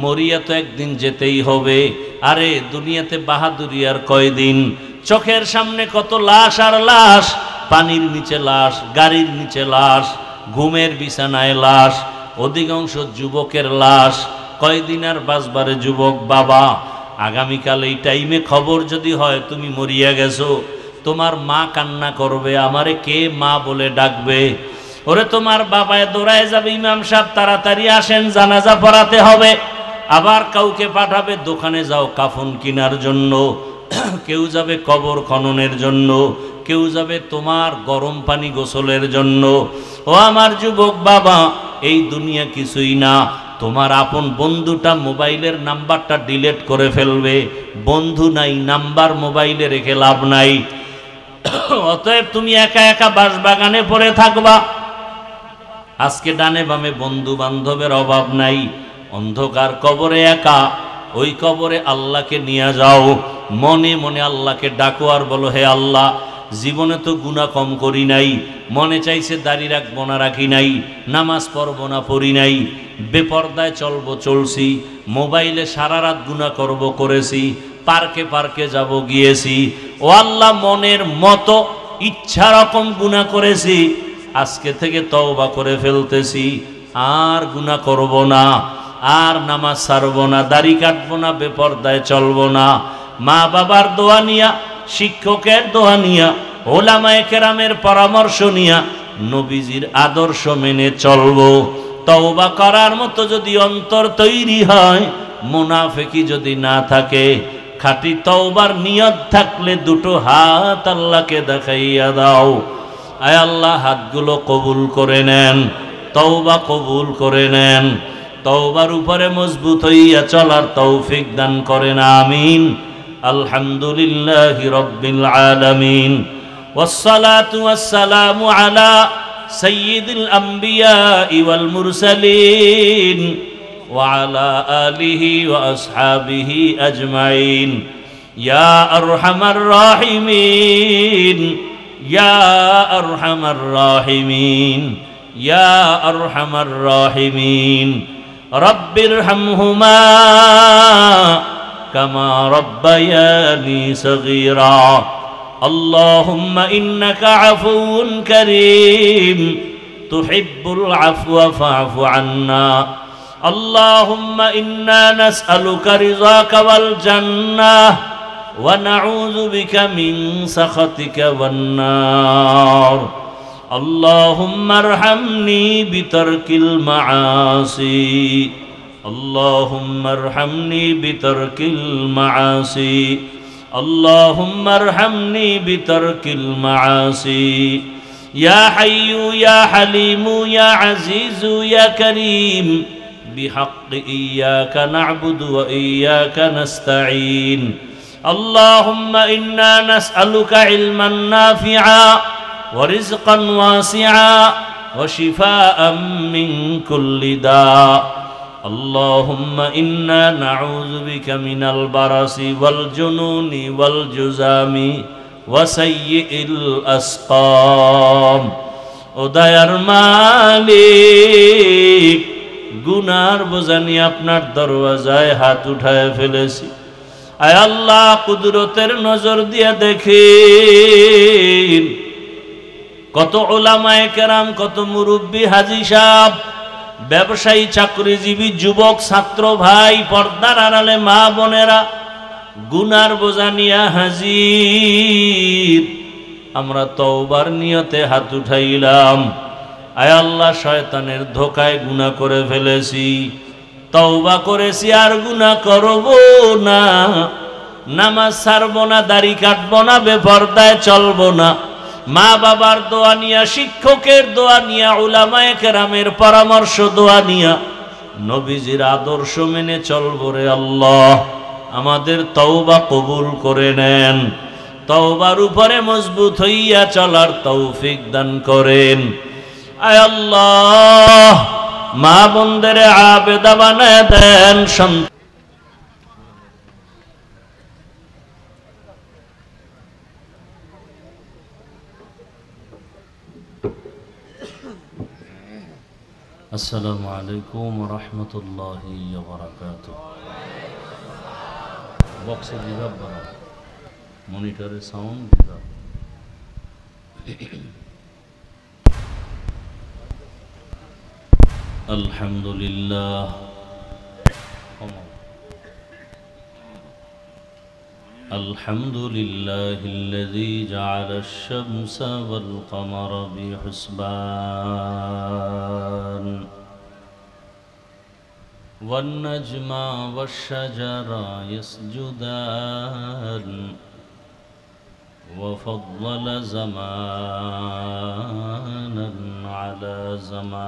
মরিয়া তো একদিন যেতেই হবে। আরে দুনিয়াতে বাহাদুরি আর কয়দিন? চোখের সামনে কত লাশ আর লাশ, পানির নিচে লাশ, গাড়ির নিচে লাশ, ঘুমের বিছানায় লাশ, অধিকাংশ যুবকের লাশ। কয়দিন আর বাঁচবারে যুবক বাবা? আগামীকাল এই টাইমে খবর যদি হয় তুমি মরিয়া গেছো, তোমার মা কান্না করবে, আমারে কে মা বলে ডাকবে। ওরে তোমার বাবায় দৌড়ায় যাবে, ইমাম সাহেব তাড়াতাড়ি আসেন, জানাজা পড়াতে হবে। আবার কাউকে পাঠাবে, দোকানে যাও কাফন কেনার জন্য, কেউ যাবে কবর খননের জন্য, কেউ যাবে তোমার গরম পানি গোসলের জন্য। ও আমার যুবক বাবা, এই দুনিয়া কিছুই না। তোমার আপন বন্ধুটা মোবাইলের নাম্বারটা ডিলিট করে ফেলবে। বন্ধু নাই, নাম্বার মোবাইলে রেখে লাভ নাই। অতএব তুমি একা একা বাঁশবাগানে পড়ে থাকবা। আজকে ডানে বামে বন্ধু বান্ধবের অভাব নাই। অন্ধকার কবরে একা, ওই কবরে আল্লাহকে নিয়ে যাও। মনে মনে আল্লাহকে ডাকো আর বলো, হে আল্লাহ, জীবনে তো গুনাহ কম করি নাই, মনে চাইছে দাড়ি রাখবো না রাখি নাই, নামাজ পড়বো না পড়ি নাই, বেপরদায় চলবো চলছি, মোবাইলে সারা রাত গুনাহ করব করেছি, পার্কে পার্কে যাব গিয়েছি। ও আল্লাহ, মনের মতো ইচ্ছা রকম গুনাহ করেছি, আজকে থেকে তওবা করে ফেলতেছি, আর গুনাহ করব না, আর নামাজ ছাড়বো না, দাড়ি কাটবো না, বেপরদায় চলবো না। মা বাবার দোয়া নিয়া, শিক্ষকের দোয়া নিয়া, ওলামায়ে কেরামের পরামর্শ নিয়া নবীজির আদর্শ মেনে চলবো। তওবা করার মতো যদি অন্তর তৈরি হয়, মুনাফিকি যদি না থাকে, খাঁটি তওবার নিয়ত থাকলে দুটো হাত আল্লাহকে দেখাইয়া দাও। আয় আল্লাহ, হাতগুলো কবুল করে নেন, তওবা কবুল করে নেন, তওবার উপরে মজবুত হইয়া চলার তৌফিক দান করেন, আমিন। আলহামদুলিল্লাহি রাব্বিল আলামিন, ওয়াসসালাতু ওয়াসসালামু আলা সাইয়্যিদিল আম্বিয়া ওয়াল মুরসালিন ওয়া আলা আলিহি ওয়া আসহাবিহি আজমাইন। ইয়া আরহামার রাহিমিন, ইয়া আরহামার রাহিমিন, ইয়া আরহামার রাহিমিন। রব্বিরহামহুমা কামা রব্বায়ানি সগীরা। আল্লাহুম্মা ইন্নাকা আফুউন কারীম তুহিব্বুল আফওয়া ফা'ফু আন্না। আল্লাহুম্মা ইন্না নাসআলুকা রিযাকা ওয়াল জান্নাহ ওয়া নাউযু বিকা মিন সাখাতিকা ওয়ান নার। اللهم ارحمني بترك المعاصي، اللهم ارحمني بترك المعاصي، اللهم ارحمني بترك المعاصي. يا حي يا حليم يا عزيز يا كريم بحق إياك نعبد وإياك نستعين اللهم إنا نسألك علما نافعا ورزقا واسعا وشفاء من كل داء اللهم إنا نعوذ بك من البرص والجنون والجذام وسيء الأسقام ও দয়ার মালিক গুনার বোঝা নিয়ে আপনার দরওয়াজায় হাত উঠায় ফেলেছি আয় আল্লাহ কুদরতের নজর দিয়ে দেখেন কত উলামায়ে কেরাম কত মুরব্বী হাজী সাহেব ব্যবসায়ী চাকরিজীবী যুবক ছাত্র ভাই পর্দার আড়ালে মা বোনেরা গুনার বোঝা নিয়ে হাজির আমরা তওবার নিয়তে হাত উঠাইলাম আয় আল্লাহ শয়তানের ধোকায় গুনাহ করে ফেলেছি তওবা করেছি আর গুনাহ করব না নামাজ ছাড়ব না দাড়ি কাটব না বেপরদায় চলব না মা বাবার দোয়া নিয়া শিক্ষকের দোয়া নিয়া উলামায়ে কেরামের পরামর্শ দোয়া নিয়া নবীজির আদর্শ মেনে চলব রে আল্লাহ আমাদের তওবা কবুল করে নেন তওবার উপরে মজবুত হইয়া চলার তৌফিক দান করেন আয় আল্লাহ মা বোনদের আবেদা বানায় দেন আসসালামু আলাইকুম ওয়া রাহমাতুল্লাহি ওয়া বারাকাতুহু বক্সের বিভাগ বানাও মনিটরের সাউন্ড বিভাগ আলহামদুলিল্লাহ আলহামদুলিল্লাহিল্লাযী জাআলাশ শামসা ওয়াল কমারা বিহুসবান والنجم والشجر يسجدان وفضل زمانا على زمان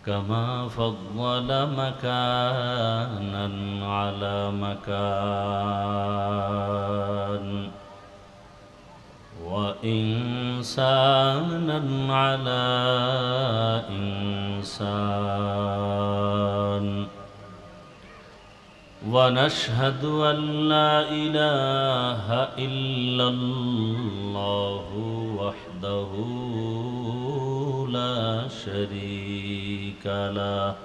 كما فضل مكانا على مكان وإنسانا على إنسان ونشهد أن لا إله إلا الله وحده لا شريك له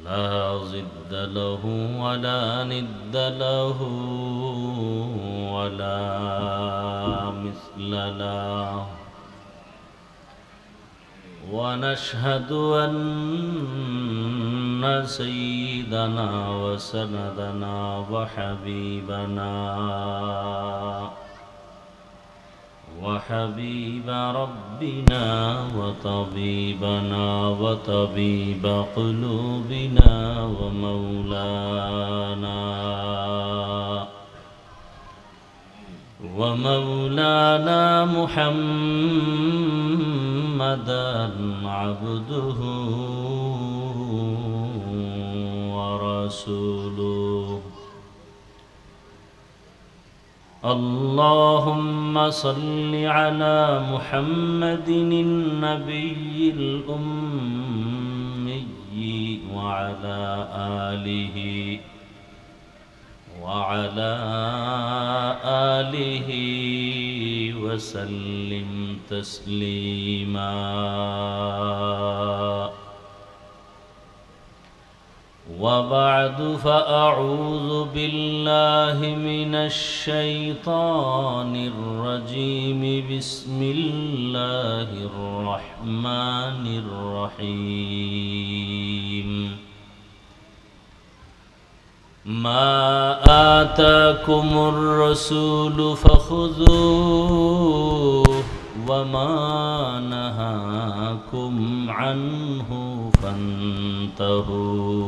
لا ضد له ولا ند له ولا مثل له ونشهد أن سيدنا وسندنا وحبيب ربنا وطبيبنا وطبيب قلوبنا ومولانا محمدا عبده ورسوله اللهم صل على محمد النبي الأمي وعلى آله وسلم تسليما وبعد فأعوذ بالله من الشيطان الرجيم بسم الله الرحمن الرحيم ما آتاكم الرسول فخذوه وما نهاكم عنه فانتهوا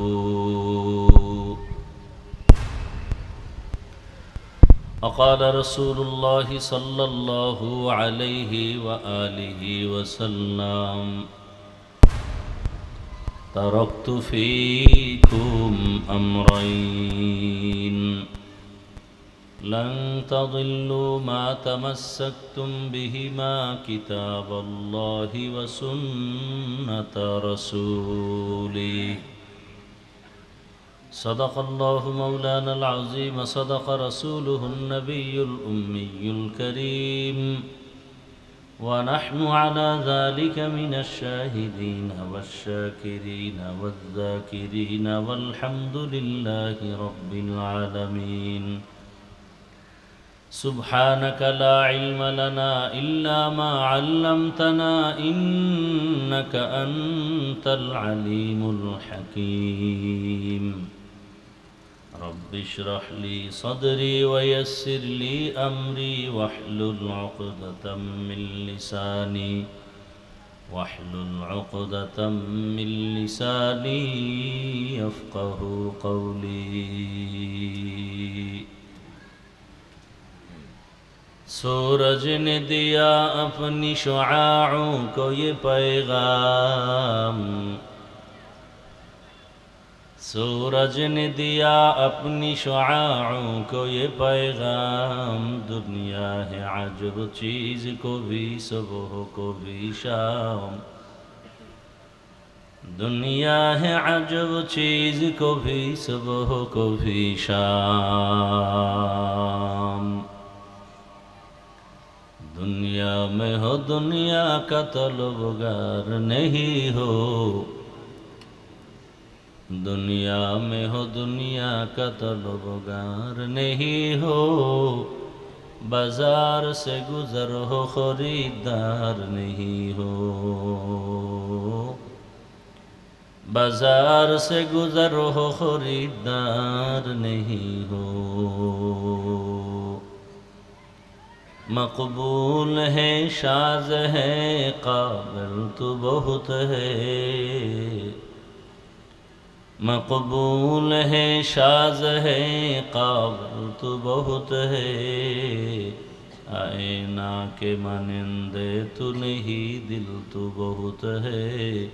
وقال رسول الله صلى الله عليه وآله وسلم تركت فيكم أمرين لن تضلوا ما تمسكتم بهما كتاب الله وسنة رسوله صدق الله مولانا العظيم صدق رسوله النبي الأمي الكريم ونحن على ذلك من الشاهدين والشاكرين والذاكرين والحمد لله رب العالمين سبحانك لا علم لنا إلا ما علمتنا إنك أنت العليم الحكيم رب اشرح لي صدري ويسر لي أمري واحلل عقدة من لساني يفقه قولي सूरज ने दिया अपनी शुआओं को ये पैगाम सूरज ने दिया अपनी शुआओं को ये पैगाम दुनिया है अजब चीज़ को भी सुबह को भी शाम दुनिया है अजब चीज़ को भी सुबह को भी शाम दुनिया में हो दुनिया का तलबगार नहीं हो दुनिया में हो दुनिया का तलबगार नहीं हो बाजार से गुजर हो खरीदार नहीं हो बाजार से गुजर हो खरीदार नहीं हो मकबूल है शाज़ है काबिल तो बहुत है मकबूल है शाज़ है काबिल तो बहुत है आईना के मानिंदे तो नहीं दिल तो बहुत है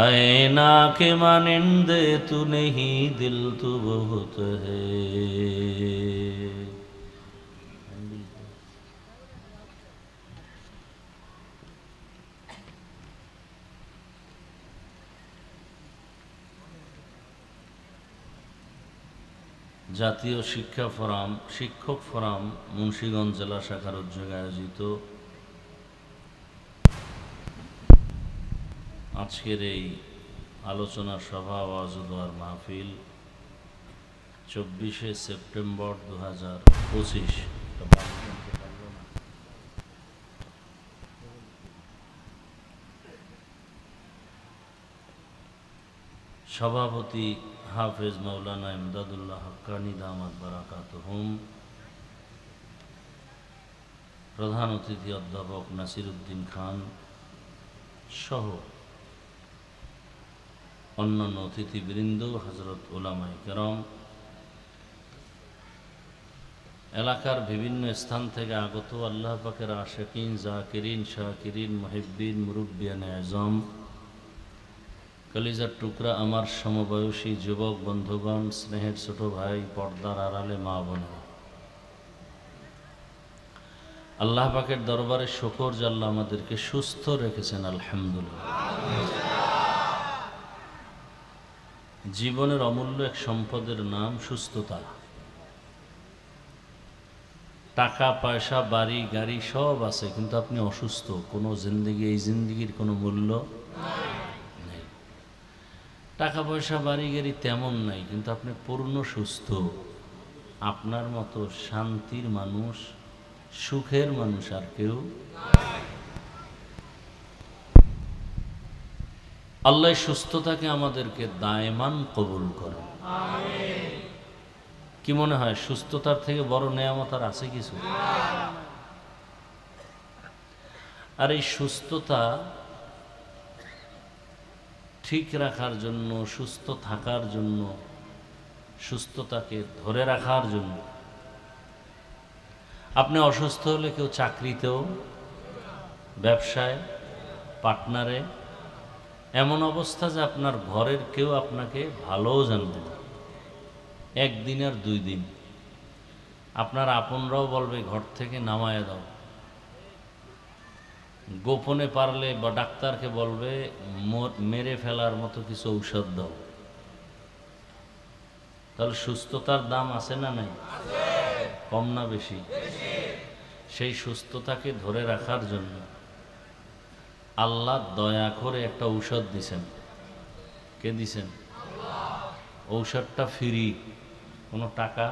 आईना के मानिंदे तो नहीं दिल तो बहुत है জাতীয় শিক্ষা ফোরাম শিক্ষক ফোরাম মুন্সিগঞ্জ জেলা শাখার উদ্যোগে আয়োজিত আজকের এই আলোচনা সভা ওয়াজ ও দোয়ার মাহফিল 24শে সেপ্টেম্বর 2025 সভাপতি হাফেজ মৌলানা ইমদাদুল্লাহ হক্কানি দামাত বারাকাতুহুম প্রধান অতিথি অধ্যাপক নাসিরউদ্দিন খান সহ অন্যান্য অতিথিবৃন্দ হযরত উলামায়ে কেরাম এলাকার বিভিন্ন স্থান থেকে আগত আল্লাহ পাকের আশিকিন জাকিরিন শাকিরিন মুহিব্বিন মুরব্বিয়ানে আযম কলিজার টুকরা আমার সমবয়সী যুবক বন্ধুগণ স্নেহের ছোট ভাই পর্দার আড়ালে মা বোনেরা আল্লাহ পাকের দরবারে শুকর যে আল্লাহ আমাদেরকে সুস্থ রেখেছেন আলহামদুলিল্লাহ জীবনের অমূল্য এক সম্পদের নাম সুস্থতা টাকা পয়সা বাড়ি গাড়ি সব আছে কিন্তু আপনি অসুস্থ কোনো জিন্দেগি এই জিন্দেগির কোনো মূল্য নেই টাকা পয়সা বাড়ি গাড়ি তেমন নাই কিন্তু আপনি পূর্ণ সুস্থ আপনার মতো শান্তির মানুষ সুখের মানুষ আর কেউ আল্লাহ সুস্থতাকে আমাদেরকে দায়মান কবুল করেন আমিন কি মনে হয় সুস্থতার থেকে বড় নেয়ামত আর আছে কিছু আর এই সুস্থতা ঠিক রাখার জন্য সুস্থ থাকার জন্য সুস্থতাকে ধরে রাখার জন্য আপনি অসুস্থ হলে কেউ চাকরিতেও, ব্যবসায়, পার্টনারে, এমন অবস্থা যে আপনার ঘরের কেউ আপনাকে ভালোও জানবে না, একদিন আর 2 দিন। আপনার আপনরাও বলবে ঘর থেকে নামায় দাও, গোপনে পারলে বা ডাক্তারকে বলবে মেরে ফেলার মতো কিছু ঔষধ দাও। তাহলে সুস্থতার দাম আছে না নাই? কম না বেশি? সেই সুস্থতাকে ধরে রাখার জন্য আল্লাহ দয়া করে একটা ঔষধ দিছেন। কে দিছেন? ঔষধটা ফ্রি, কোনো টাকা,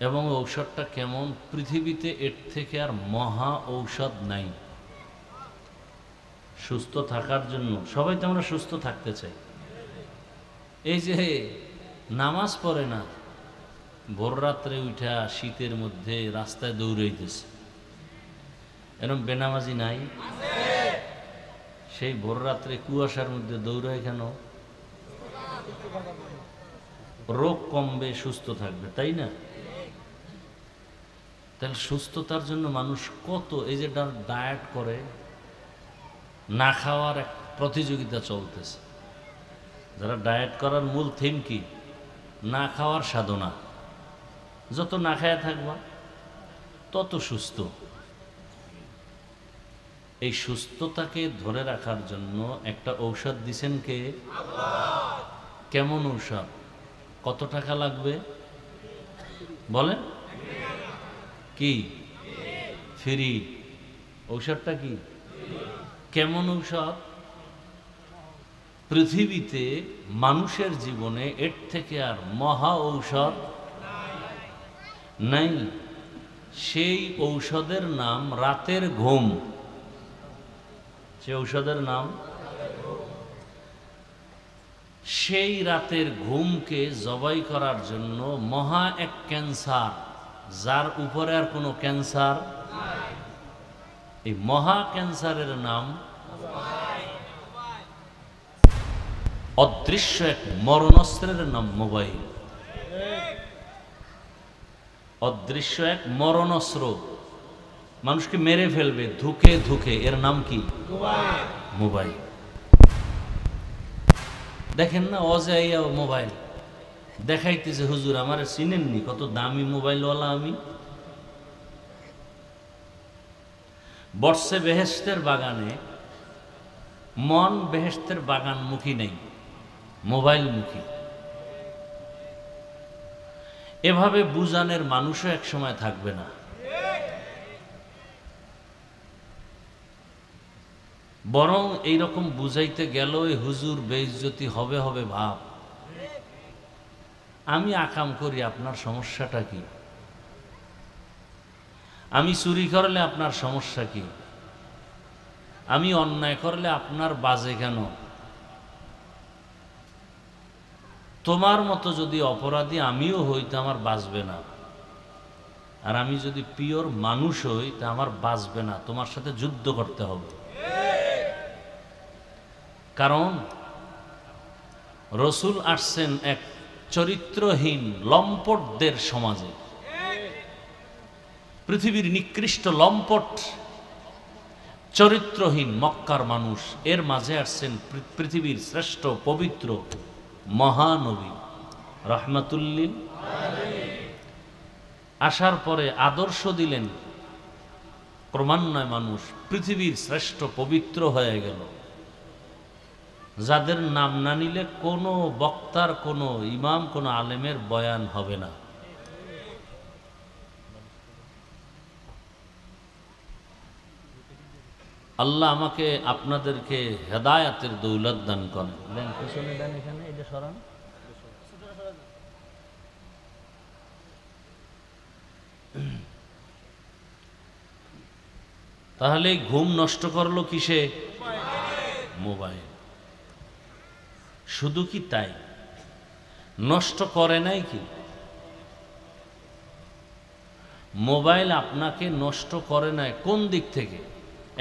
এবং ঔষধটা কেমন, পৃথিবীতে এর থেকে আর মহা ঔষধ নাই সুস্থ থাকার জন্য। সবাই তো আমরা সুস্থ থাকতে চাই। এই যে নামাজ পড়ে না, ভোর রাত্রে উঠা শীতের মধ্যে রাস্তায় দৌড়াইতেছে, এরকম বেনামাজি নাই? সেই ভোর রাত্রে কুয়াশার মধ্যে দৌড়ায় কেন? রোগ কমবে, সুস্থ থাকবে, তাই না? তাহলে সুস্থতার জন্য মানুষ কত, এই যে ডায়েট করে, না খাওয়ার এক প্রতিযোগিতা চলতেছে। যারা ডায়েট করার মূল থিম কি? না খাওয়ার সাধনা। যত না খায়া থাকবা তত সুস্থ। এই সুস্থতাকে ধরে রাখার জন্য একটা ঔষধ দিছেন কে? কেমন ঔষধ? কত টাকা লাগবে বলেন? কি? ফ্রি। ঔষধটা কি? কেমন ঔষধ? পৃথিবীতে মানুষের জীবনে এর থেকে আর মহা ঔষধ নাই। সেই ঔষধের নাম রাতের ঘুম। সেই ঔষধের নাম, সেই রাতের ঘুমকে জবাই করার জন্য মহা এক ক্যান্সার, যার উপরে আর কোনো ক্যান্সার, এই মহা ক্যান্সারের নাম অদৃশ্য এক মরণাস্ত্রের নাম মোবাইল। অদৃশ্য এক মরণাস্ত্র, মানুষকে মেরে ফেলবে ধুকে ধুকে। এর নাম কি? মোবাইল। দেখেন না, অজাইয়া মোবাইল দেখাইতেছে, হুজুর আমার চিনেননি, কত দামি মোবাইলওয়ালা আমি। বর্ষে বেহেশতের বাগানে, মন বেহেশতের বাগান মুখী নেই, মোবাইল মুখী। এভাবে বুঝানের মানুষও এক সময় থাকবে না। বরং এইরকম বুঝাইতে গেল হুজুর বেইজ্জতি হবে হবে ভাব। আমি আকাম করি, আপনার সমস্যাটা কি? আমি চুরি করলে আপনার সমস্যা কি? আমি অন্যায় করলে আপনার বাজে কেন? তোমার মতো যদি অপরাধী আমিও হই তা আমার বাঁচবে না, আর আমি যদি পিওর মানুষ হই তা আমার বাঁচবে না, তোমার সাথে যুদ্ধ করতে হবে। কারণ রসুল আসছেন এক চরিত্রহীন লম্পটদের সমাজে। পৃথিবীর নিকৃষ্ট লম্পট চরিত্রহীন মক্কার মানুষ, এর মাঝে আসছেন পৃথিবীর শ্রেষ্ঠ পবিত্র মহানবী রাহমাতুল্লিল আলামিন। আসার পরে আদর্শ দিলেন, ক্রমান্বয়ে মানুষ পৃথিবীর শ্রেষ্ঠ পবিত্র হয়ে গেল, যাদের নাম না নিলে কোনো বক্তার, কোনো ইমাম, কোনো আলেমের বয়ান হবে না। আল্লাহ আমাকে আপনাদেরকে হেদায়াতের দৌলত দান করেন। দেন পিছনে দেন, এখানে এটা সরান। তাহলে ঘুম নষ্ট করলো কিসে? মোবাইল। শুধু কি তাই, নষ্ট করে নাই কি? মোবাইল আপনাকে নষ্ট করে নাই কোন দিক থেকে?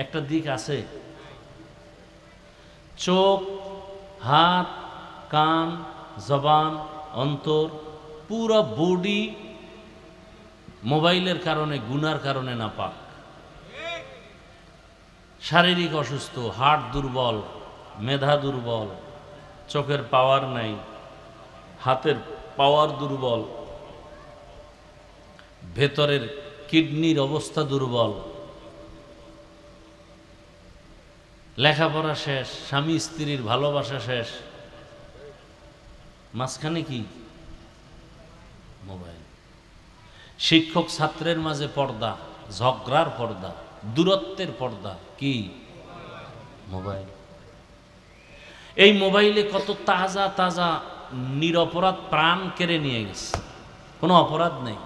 একটা দিক আছে, চোখ, হাত, কান, জবান, অন্তর, পুরো বডি মোবাইলের কারণে, গুনার কারণে নাপাক, শারীরিক অসুস্থ, হার্ট দুর্বল, মেধা দুর্বল, চোখের পাওয়ার নাই, হাতের পাওয়ার দুর্বল, ভেতরের কিডনির অবস্থা দুর্বল, লেখাপড়া শেষ, স্বামী স্ত্রীর ভালোবাসা শেষ, মাঝখানে কি মোবাইল। শিক্ষক ছাত্রের মাঝে পর্দা, ঝগড়ার পর্দা, দূরত্বের পর্দা, কি মোবাইল। এই মোবাইলে কত তাজা তাজা নিরপরাধ প্রাণ কেড়ে নিয়ে গেছে, কোনো অপরাধ নেই।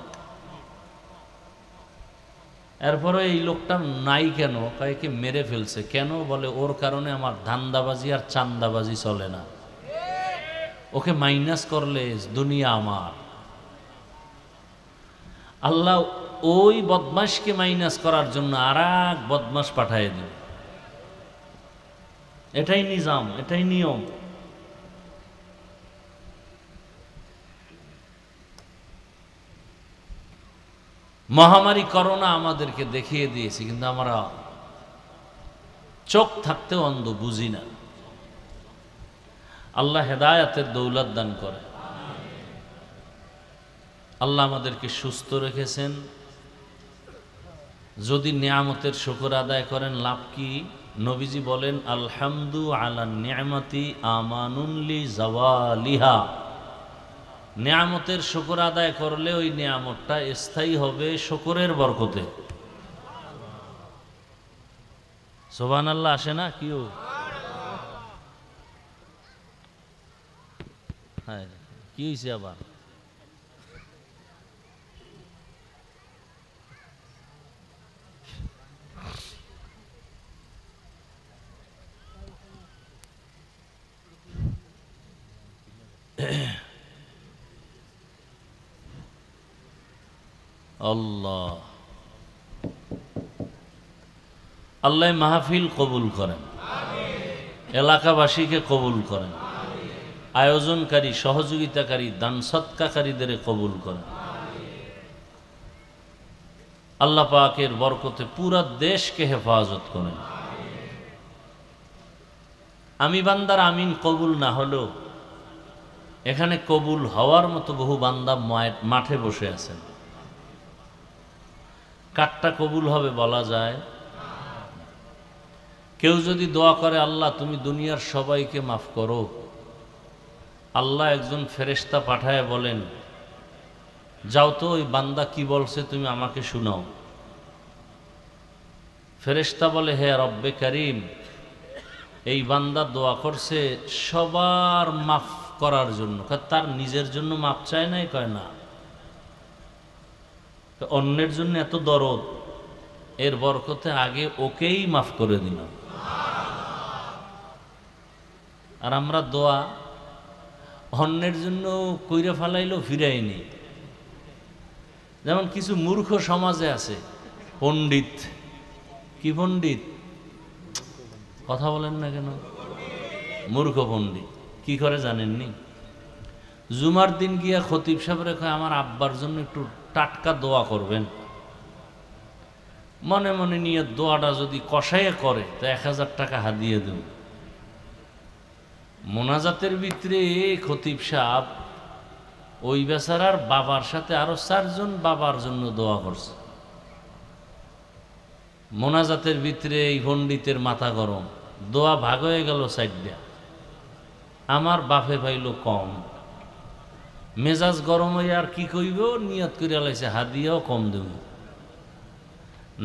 এরপরে এই লোকটা নাই কেন, কয়েকে মেরে ফেলছে কেন, বলে ওর কারণে আমার ধান্দাবাজি আর চান্দাবাজি চলে না, ওকে মাইনাস করলে দুনিয়া আমার। আল্লাহ ওই বদমাশকে মাইনাস করার জন্য আর এক বদমাশ পাঠিয়ে দেবে। এটাই নিজাম, এটাই নিয়ম। মহামারী করোনা আমাদেরকে দেখিয়ে দিয়েছে, কিন্তু আমরা চোখ থাকতেও অন্ধ, বুঝি না। আল্লাহ হেদায়াতের দৌলত দান করে। আল্লাহ আমাদেরকে সুস্থ রেখেছেন। যদি নিয়ামতের শুকর আদায় করেন লাভ কি? নবীজি বলেন, আলহামদু আলা নিয়ামতি আমানুল্লি জাওয়ালিহা। নিয়ামতের শুকর আদায় করলে ওই নিয়ামতটা স্থায়ী হবে শুকরের বরকতে। সুবহানাল্লাহ আসে না কিও? হ্যাঁ, কি হয়েছে আবার? আল্লাহ আল্লাহ মাহফিল কবুল করেন, এলাকাবাসীকে কবুল করেন, আয়োজনকারী, সহযোগিতাকারী, দান সৎকারীদের কবুল করেন। আল্লাহ পাকের বরকতে পুরা দেশকে হেফাজত করেন। আমি বান্দার আমিন কবুল না হলেও এখানে কবুল হওয়ার মতো বহু বান্দা মাঠে বসে আছেন। কারটা কবুল হবে বলা যায়? কেউ যদি দোয়া করে, আল্লাহ তুমি দুনিয়ার সবাইকে মাফ করো, আল্লাহ একজন ফেরেশতা পাঠায় বলেন, যাও তো ওই বান্দা কি বলছে তুমি আমাকে শোনাও। ফেরেশতা বলে, হে রব্বে করিম, এই বান্দা দোয়া করছে সবার মাফ করার জন্য, তার নিজের জন্য মাফ চায় নাই? কয় না। অন্যের জন্য এত দরদ, এর বরকতে আগে ওকেই মাফ করে দিলাম। আর আমরা দোয়া অন্যের জন্য কইরা ফালাইলেও ফিরাইনি। যেমন কিছু মূর্খ সমাজে আছে, পণ্ডিত, কি পণ্ডিত? কথা বলেন না কেন? মূর্খ পণ্ডিত কি করে জানেননি? জুমার দিন গিয়া খতিব সাহেবরে কয়, আমার আব্বার জন্য একটু টাটকা দোয়া করবেন। মনে মনে নিয়ে দোয়াটা যদি কষাইয়ে করে তো 1000 টাকা হাদিয়ে দেব। মোনাজাতের ভিতরে খতিব সাহেব ওই বেচারার বাবার সাথে আরো 4 জন বাবার জন্য দোয়া করছে। মোনাজাতের ভিতরে এই পণ্ডিতের মাথা গরম, দোয়া ভাগ হয়ে গেল 4টা, আমার বাপে পাইল কম, মেজাজ গরম হয়ে আর কি কইব, নিয়ত করে লাইছে হাদিয়াও কম দেব।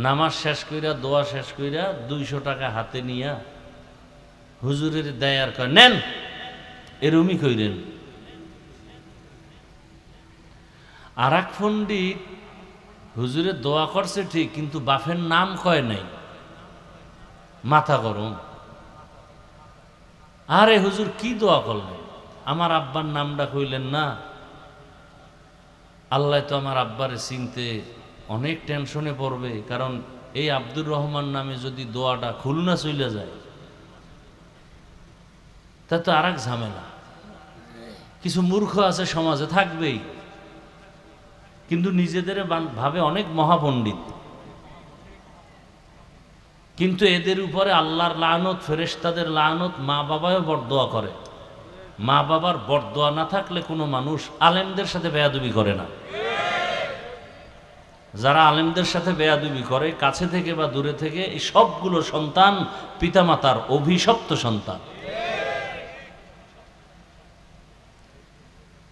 নামাজ শেষ কইরা, দোয়া শেষ কইরা 200 টাকা হাতে নিয়া হুজুরের দেয় আর কয়, নেন, এরমই কইরেন। আর এক পণ্ডিত হুজুরের দোয়া করছে ঠিক, কিন্তু বাপের নাম কয় নাই, মাথা গরম। আরে হুজুর কি দোয়া করলেন? আমার আব্বার নামটা কইলেন না। আল্লাহ তো আমার আব্বারে চিনতে অনেক টেনশনে পড়বে, কারণ এই আব্দুর রহমান নামে যদি দোয়াটা খুলনা চলে যায় তা তো আর এক ঝামেলা। কিছু মূর্খ আছে সমাজে, থাকবেই। কিন্তু নিজেদের ভাবে অনেক মহাপণ্ডিত, কিন্তু এদের উপরে আল্লাহর লানত, ফেরেশতাদের লানত, মা বাবাও বরদোয়া করে। মা বাবার বরদোয়া না থাকলে কোনো মানুষ আলেমদের সাথে বেয়াদবি করে না। যারা আলেমদের সাথে বেয়াদবি করে, কাছে থেকে বা দূরে থেকে, এই সবগুলো সন্তান পিতামাতার অভিশপ্ত সন্তান।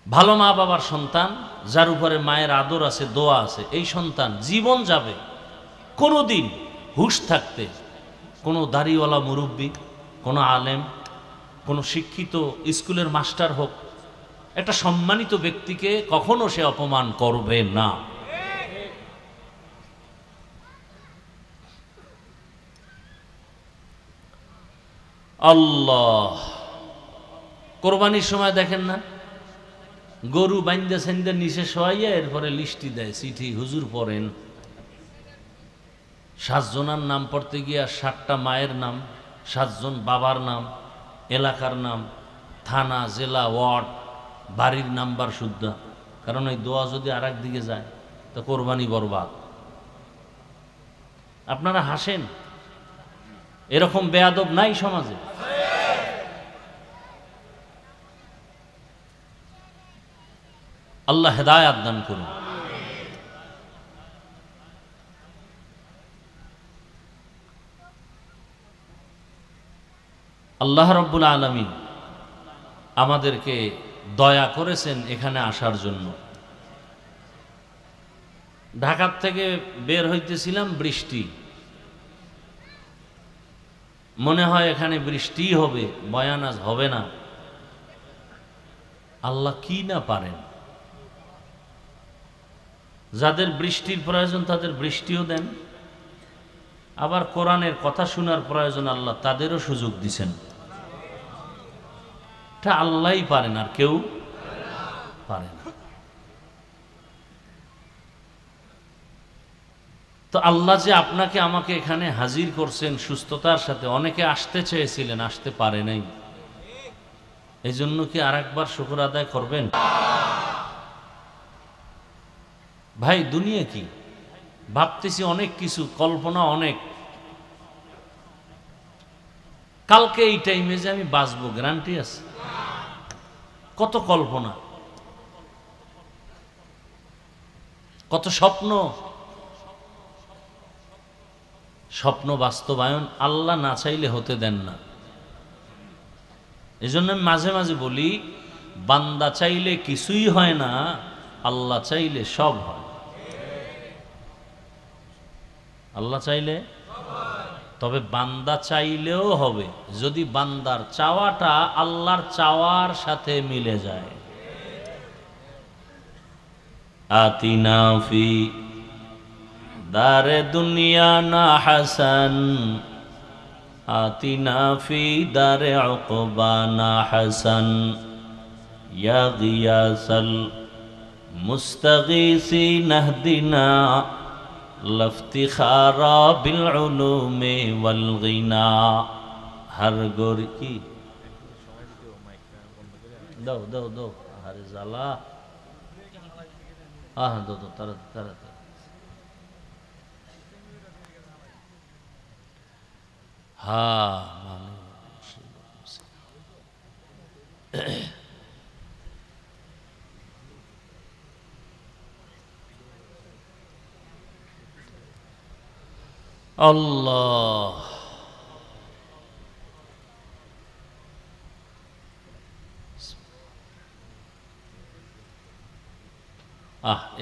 ভালো মা বাবার সন্তান, যার উপরে মায়ের আদর আছে, দোয়া আছে, এই সন্তান জীবন যাবে কোনোদিন হুঁশ থাকতে কোনো দাড়িওয়ালা মুরব্বী, কোনো আলেম, কোনো শিক্ষিত স্কুলের মাস্টার হোক, একটা সম্মানিত ব্যক্তিকে কখনো সে অপমান করবে না। আল্লাহ, কোরবানির সময় দেখেন না, গরু বাইন্দা সাইন্দা নিচে শোয়াইয়া এরপরে লিস্টি দেয়, চিঠি, হুজুর পড়েন। 7 জনের নাম পড়তে গিয়া 7টা মায়ের নাম, 7 জন বাবার নাম, এলাকার নাম, থানা, জেলা, ওয়ার্ড, বাড়ির নাম্বার শুদ্ধ। কারণ ওই দোয়া যদি আর দিকে যায় তো কোরবানি বরবাদ। আপনারা হাসেন, এরকম বেয়াদব নাই সমাজে? আল্লাহ হেদায়েত দান করুন। আল্লাহ রাব্বুল আলামিন আমাদেরকে দয়া করেছেন এখানে আসার জন্য। ঢাকার থেকে বের হইতেছিলাম, বৃষ্টি, মনে হয় এখানে বৃষ্টি হবে, বয়ান আজ হবে না। আল্লাহ কি না পারেন, যাদের বৃষ্টির প্রয়োজন তাদের বৃষ্টিও দেন, আবার কোরআনের কথা শোনার প্রয়োজন আল্লাহ তাদেরও সুযোগ দিছেন। এটা আল্লাহই পারেন, আর কেউ পারে না। তো আল্লাহ যে আপনাকে আমাকে এখানে হাজির করছেন সুস্থতার সাথে, অনেকে আসতে চেয়েছিলেন, আসতে পারে নাই, এই জন্য কি আর একবার শুকর আদায় করবেন? ভাই দুনিয়া কি, ভাবতেছি অনেক কিছু, কল্পনা অনেক। কালকে এই টাইমে যে আমি বাঁচবো গ্যারান্টি আছে? কত কল্পনা, কত স্বপ্ন, স্বপ্ন বাস্তবায়ন আল্লাহ না চাইলে হতে দেন না। এজন্য আমি মাঝে মাঝে বলি, বান্দা চাইলে কিছুই হয় না, আল্লাহ চাইলে সব হয়। আল্লাহ চাইলে, তবে বান্দা চাইলেও হবে যদি বান্দার চাওয়াটা আল্লাহর চাওয়ার সাথে মিলে যায়। আতিনা ফি দারে দুনিয়া না হাসান, আতিনা ফি দারে উকবা না হাসান, ইয়া গিয়াসাল মুস্তাগীসিন ইহদিনা লফতিখারা বিল উলুমি ওয়াল গিনা। হর গোর কি দাও দাও দাও, আরে জালা, হ্যাঁ দাও দাও, তারা তারা। হ্যাঁ মানে আল্লাহ,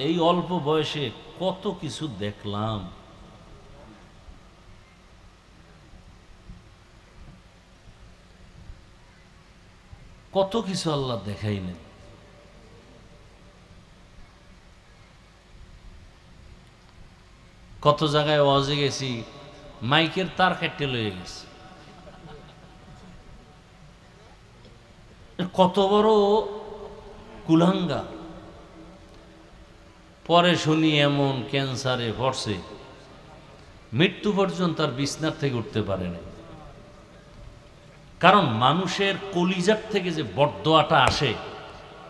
এই অল্প বয়সে কত কিছু দেখলাম। কত কিছু আল্লাহ দেখাইলেন। কত জায়গায় ওয়াজে গেছি, মাইকের তার কেটে লয়ে গেছে। কত বড় কুলাঙ্গা। পরে শুনি এমন ক্যান্সারে পড়ছে, মৃত্যু পর্যন্ত তার বিছনার থেকে উঠতে পারে না। কারণ মানুষের কলিজার থেকে যে বরদোয়াটা আসে,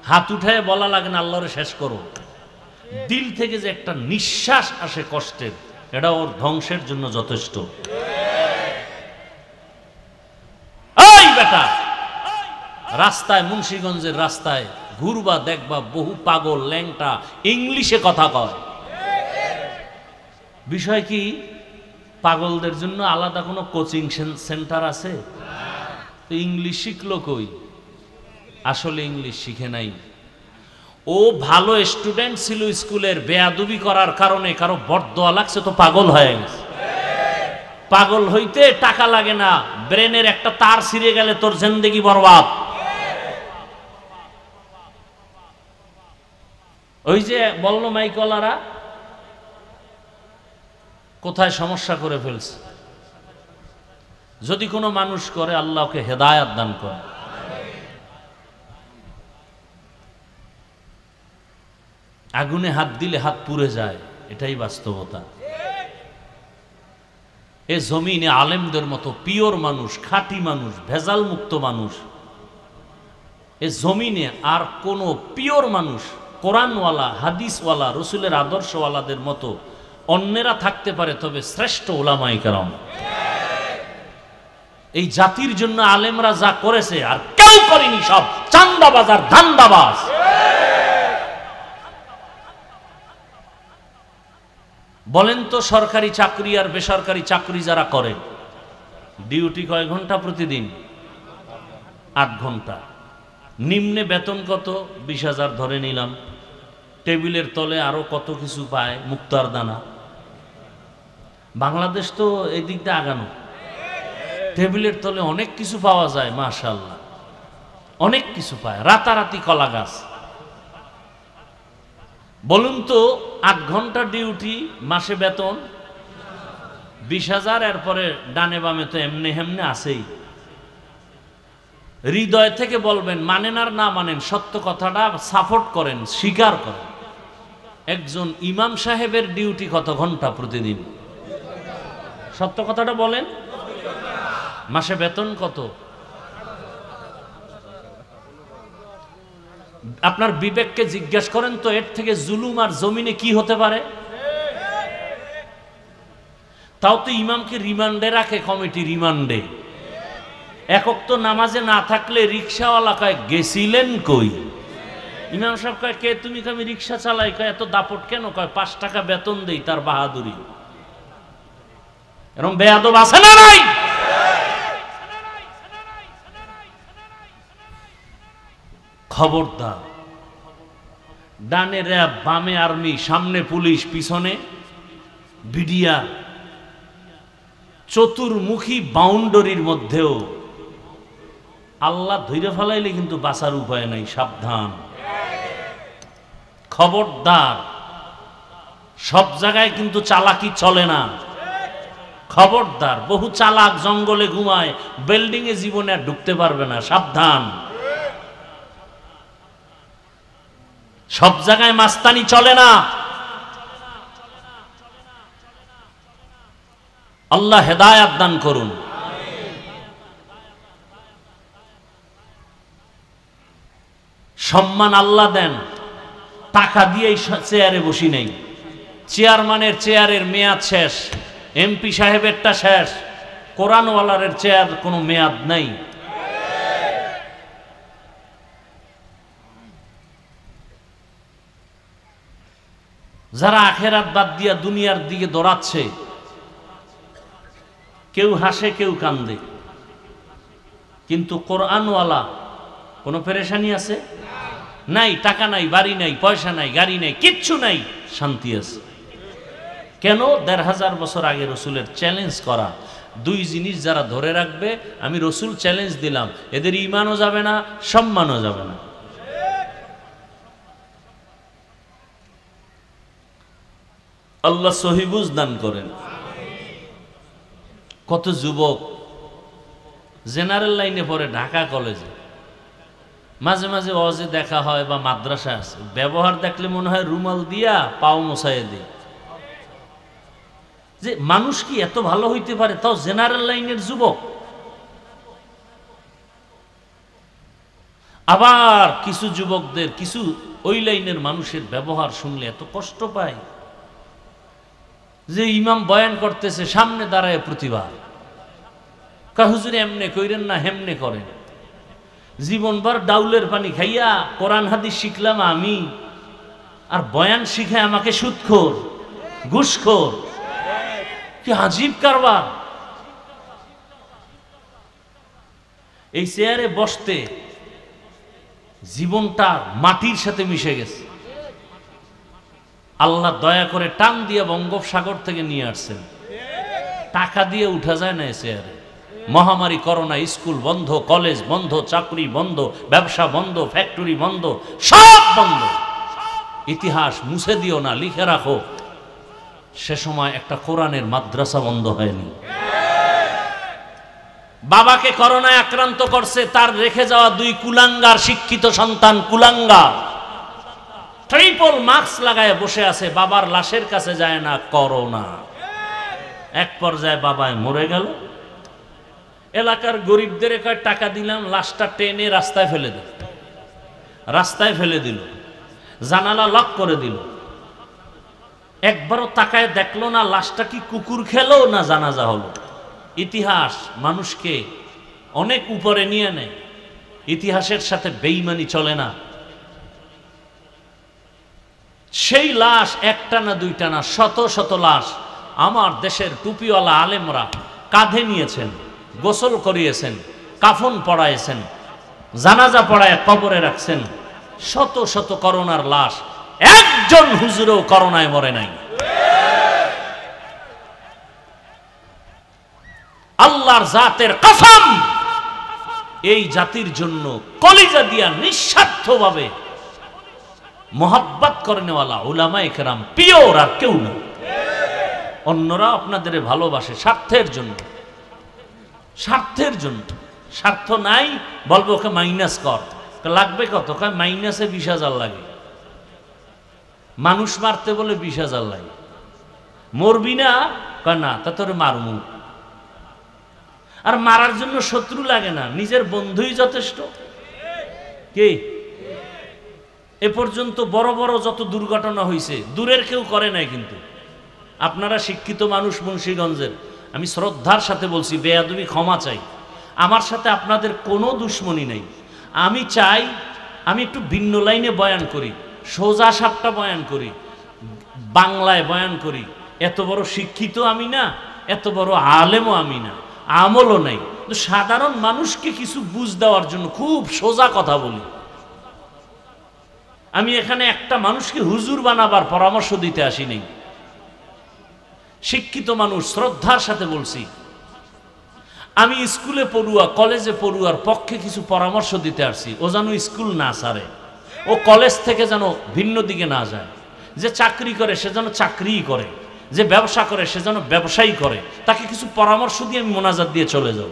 হাত উঠায় বলা লাগে না আল্লাহরে শেষ করো, দিল থেকে যে একটা নিঃশ্বাস আসে কষ্টের, এটা ওর ধ্বংসের জন্য যথেষ্ট। এই বেটা, রাস্তায়, মুন্সিগঞ্জের রাস্তায় ঘুরবা, দেখবা বহু পাগল ল্যাংটা ইংলিশে কথা কয়। বিষয় কি, পাগলদের জন্য আলাদা কোনো কোচিং সেন্টার আছে? তো ইংলিশ শিখলো কই? আসলে ইংলিশ শিখে নাই। ও ভালো স্টুডেন্ট ছিল স্কুলের, বেয়াদবি করার কারণে কারো বরদোয়া লাগছে তো পাগল হয়ে গেছে। পাগল হইতে টাকা লাগে না, ব্রেনের একটা তার ছিঁড়ে গেলে তোর জিন্দেগি বরবাদ। ওই যে বলল মাইকলারা কোথায় সমস্যা করে ফেলছে। যদি কোনো মানুষ করে, আল্লাহকে হেদায়াত দান করে। আগুনে হাত দিলে হাত পুড়ে যায়, এটাই বাস্তবতা। এ জমিনে আলেমদের মতো পিওর মানুষ, খাঁটি মানুষ, ভেজাল মুক্ত মানুষ, এ জমিনে আর কোনো পিওর মানুষ, কোরআনওয়ালা, হাদিসওয়ালা, রসুলের আদর্শওয়ালাদের মতো অন্যেরা থাকতে পারে, তবে শ্রেষ্ঠ উলামায়ে কেরাম। এই জাতির জন্য আলেমরা যা করেছে আর কেউ করেনি, সব চান্দাবাজ আর ধান্দাবাজ। বলেন তো, সরকারি চাকরি আর বেসরকারি চাকরি যারা করে, ডিউটি কয় ঘন্টা প্রতিদিন? 8 ঘন্টা। নিম্নে বেতন কত? 20,000 ধরে নিলাম। টেবিলের তলে আরো কত কিছু পায়, মুক্তার দানা। বাংলাদেশ তো এই দিকটা আগানো, টেবিলের তলে অনেক কিছু পাওয়া যায়, মাশাআল্লাহ, অনেক কিছু পায়। রাতারাতি কলা গাছ। বলুন তো, 8 ঘন্টা ডিউটি, মাসে বেতন 20,000, এরপরে ডানে বামে তো এমনি হেমনে আছেই। হৃদয় থেকে বলবেন, মানেন আর না মানেন, সত্য কথাটা সাপোর্ট করেন, স্বীকার করেন। একজন ইমাম সাহেবের ডিউটি কত ঘন্টা প্রতিদিন? সত্য কথাটা বলেন। মাসে বেতন কত? আপনার বিবেককে জিজ্ঞাসা করেন তো, এর থেকে জুলুম আর জমিনে কি হতে পারে? তাও তো ইমামকে রিমান্ডে রাখে কমিটি, রিমান্ডে। একক তো নামাজে না থাকলে রিক্সাওয়ালা কয়, গেছিলেন কই? ইমাম সাহেব কয়, কে তুমি? আমি রিক্সা চালাই। কয়, এত দাপট কেন? কয়, 5 টাকা বেতন দেই, তার বাহাদুরি। এরকম বেয়াদব আছে না নাই? খবরদার। ডানে র্যাব, বামে আর্মি, সামনে পুলিশ, পিছনে বিডিআর, চতুর্মুখী বাউন্ডারির মধ্যেও আল্লাহ ধৈর্য ফেলাইলে কিন্তু বাঁচার উপায় নাই, সাবধান। খবরদার। সব জায়গায় কিন্তু চালাকি চলে না, খবরদার। বহু চালাক জঙ্গলে ঘুমায়, বিল্ডিং এ জীবনে আর ঢুকতে পারবে না, সাবধান। সব জায়গায় মাস্তানি চলে না। আল্লাহ হেদায়াত দান করুন। সম্মান আল্লাহ দেন, টাকা দিয়েই চেয়ারে বসি নেই। চেয়ারম্যানের চেয়ারের মেয়াদ শেষ, এমপি সাহেবেরটা শেষ, কোরআনওয়ালার চেয়ার কোনো মেয়াদ নাই। যারা আখেরাত বাদ দিয়া দুনিয়ার দিকে দৌড়াচ্ছে, কেউ হাসে কেউ কান্দে, কিন্তু কোরআনওয়ালা কোনো পেরেশানি আছে? নাই। টাকা নাই, বাড়ি নাই, পয়সা নাই, গাড়ি নাই, কিচ্ছু নাই, শান্তি আছে। কেন? ১৫০০ বছর আগে রসুলের চ্যালেঞ্জ করা। 2 জিনিস যারা ধরে রাখবে, আমি রসুল চ্যালেঞ্জ দিলাম, এদের ঈমানও যাবে না, সম্মানও যাবে না। আল্লাহ সহিবুজ দান করেন। কত যুবক জেনারেল লাইনে পড়ে ঢাকা কলেজে, মাঝে মাঝে ওয়াজে দেখা হয় বা মাদ্রাসা আছে, ব্যবহার দেখলে মনে হয় রুমাল দিয়া পাও মোছাইয়ে দিই। যে মানুষ কি এত ভালো হইতে পারে, তাও জেনারেল লাইনের যুবক? আবার কিছু যুবকদের, কিছু ওই লাইনের মানুষের ব্যবহার শুনলে এত কষ্ট পায় যে ইমাম বয়ান করতেছে, সামনে দাঁড়ায় প্রতিবাদ, হুজুর এমনে কইরেন না, হেমনে করেন। জীবনভর ডাউলের পানি খাইয়া কোরআন হাদিস শিখলাম আমি, আর বয়ান শিখে আমাকে সুদখোর, ঘুষখোর। কি আজীব কারবার! এই চেয়ারে বসতে জীবনটা মাটির সাথে মিশে গেছে। আল্লাহ দয়া করে টান দিয়ে বঙ্গোপসাগর থেকে নিয়ে আসছেন। টাকা দিয়ে উঠা যায় না এ চেয়ারে। মহামারী, করোনা, স্কুল বন্ধ, কলেজ বন্ধ, চাকরি বন্ধ, ব্যবসা বন্ধ, ফ্যাক্টরি বন্ধ, সব বন্ধ। ইতিহাস মুছে দিও না, লিখে রাখো, সে সময় একটা কোরআনের মাদ্রাসা বন্ধ হয়নি। বাবাকে করোনায় আক্রান্ত করছে, তার রেখে যাওয়া 2 কুলাঙ্গার শিক্ষিত সন্তান, কুলাঙ্গার, ট্রিপল মাস্ক লাগায় বসে আছে, বাবার লাশের কাছে যায় না করোনা। এক পর্যায়ে বাবায় মরে গেল। এলাকার গরিবদের কয় টাকা দিলাম, লাশটা টেনে রাস্তায় ফেলে দিল। রাস্তায় ফেলে দিল, জানালা লক করে দিল। একবারও তাকায় দেখলো না লাশটা কি কুকুর খেলো না জানাজা হলো। ইতিহাস মানুষকে অনেক উপরে নিয়ে নেয়। ইতিহাসের সাথে বেঈমানি চলে না। সেই লাশ একটা না দুইটা না, শত শত লাশ আমার দেশের টুপিওয়ালা আলেমরা কাঁধে নিয়েছেন, গোসল করিয়েছেন, কাফন পড়াইছেন, জানাজা পড়ায় কবরে রাখছেন। শত শত করোনার লাশ, একজন হুজুরও করোনায় মরে নাই। আল্লাহর জাতের কসম, এই জাতির জন্য কলিজা দিয়া নিঃস্বার্থভাবে মোহাব্বত করেনেওয়ালা উলামায়ে কেরাম পিওর, আর কেউ না। অন্যরা আপনাদের ভালোবাসে স্বার্থের জন্য, স্বার্থের জন্য। স্বার্থ নাই বলবো ওকে মাইনাস কর, লাগবে কত? মাইনাসে 20,000 লাগে। মানুষ মারতে বলে 20,000 লাগে। মরবি না? না, তা তোর মারমু। আর মারার জন্য শত্রু লাগে না, নিজের বন্ধুই যথেষ্ট। কি এ পর্যন্ত বড় বড় যত দুর্ঘটনা হয়েছে দূরের কেউ করে নাই, কিন্তু আপনারা শিক্ষিত মানুষ মুন্সিগঞ্জের, আমি শ্রদ্ধার সাথে বলছি, বেয়াদবি ক্ষমা চাই। আমার সাথে আপনাদের কোনো দুশ্মনী নেই। আমি চাই আমি একটু ভিন্ন লাইনে বয়ান করি, সোজা সাপটা বয়ান করি, বাংলায় বয়ান করি। এত বড় শিক্ষিত আমি না, এত বড় আলেমও আমি না, আমলও নাই। সাধারণ মানুষকে কিছু বুঝ দেওয়ার জন্য খুব সোজা কথা বলি। আমি এখানে একটা মানুষকে হুজুর বানাবার পরামর্শ দিতে আসিনি। শিক্ষিত মানুষ, শ্রদ্ধার সাথে বলছি, আমি স্কুলে পড়ুয়া, কলেজে পড়ুয়ার পক্ষে কিছু পরামর্শ দিতে আসছি। ও যেন স্কুল না ছাড়ে, ও কলেজ থেকে যেন ভিন্ন দিকে না যায়। যে চাকরি করে সে যেন চাকরিই করে, যে ব্যবসা করে সে যেন ব্যবসায়ী করে। তাকে কিছু পরামর্শ দিয়ে আমি মোনাজাত দিয়ে চলে যাব।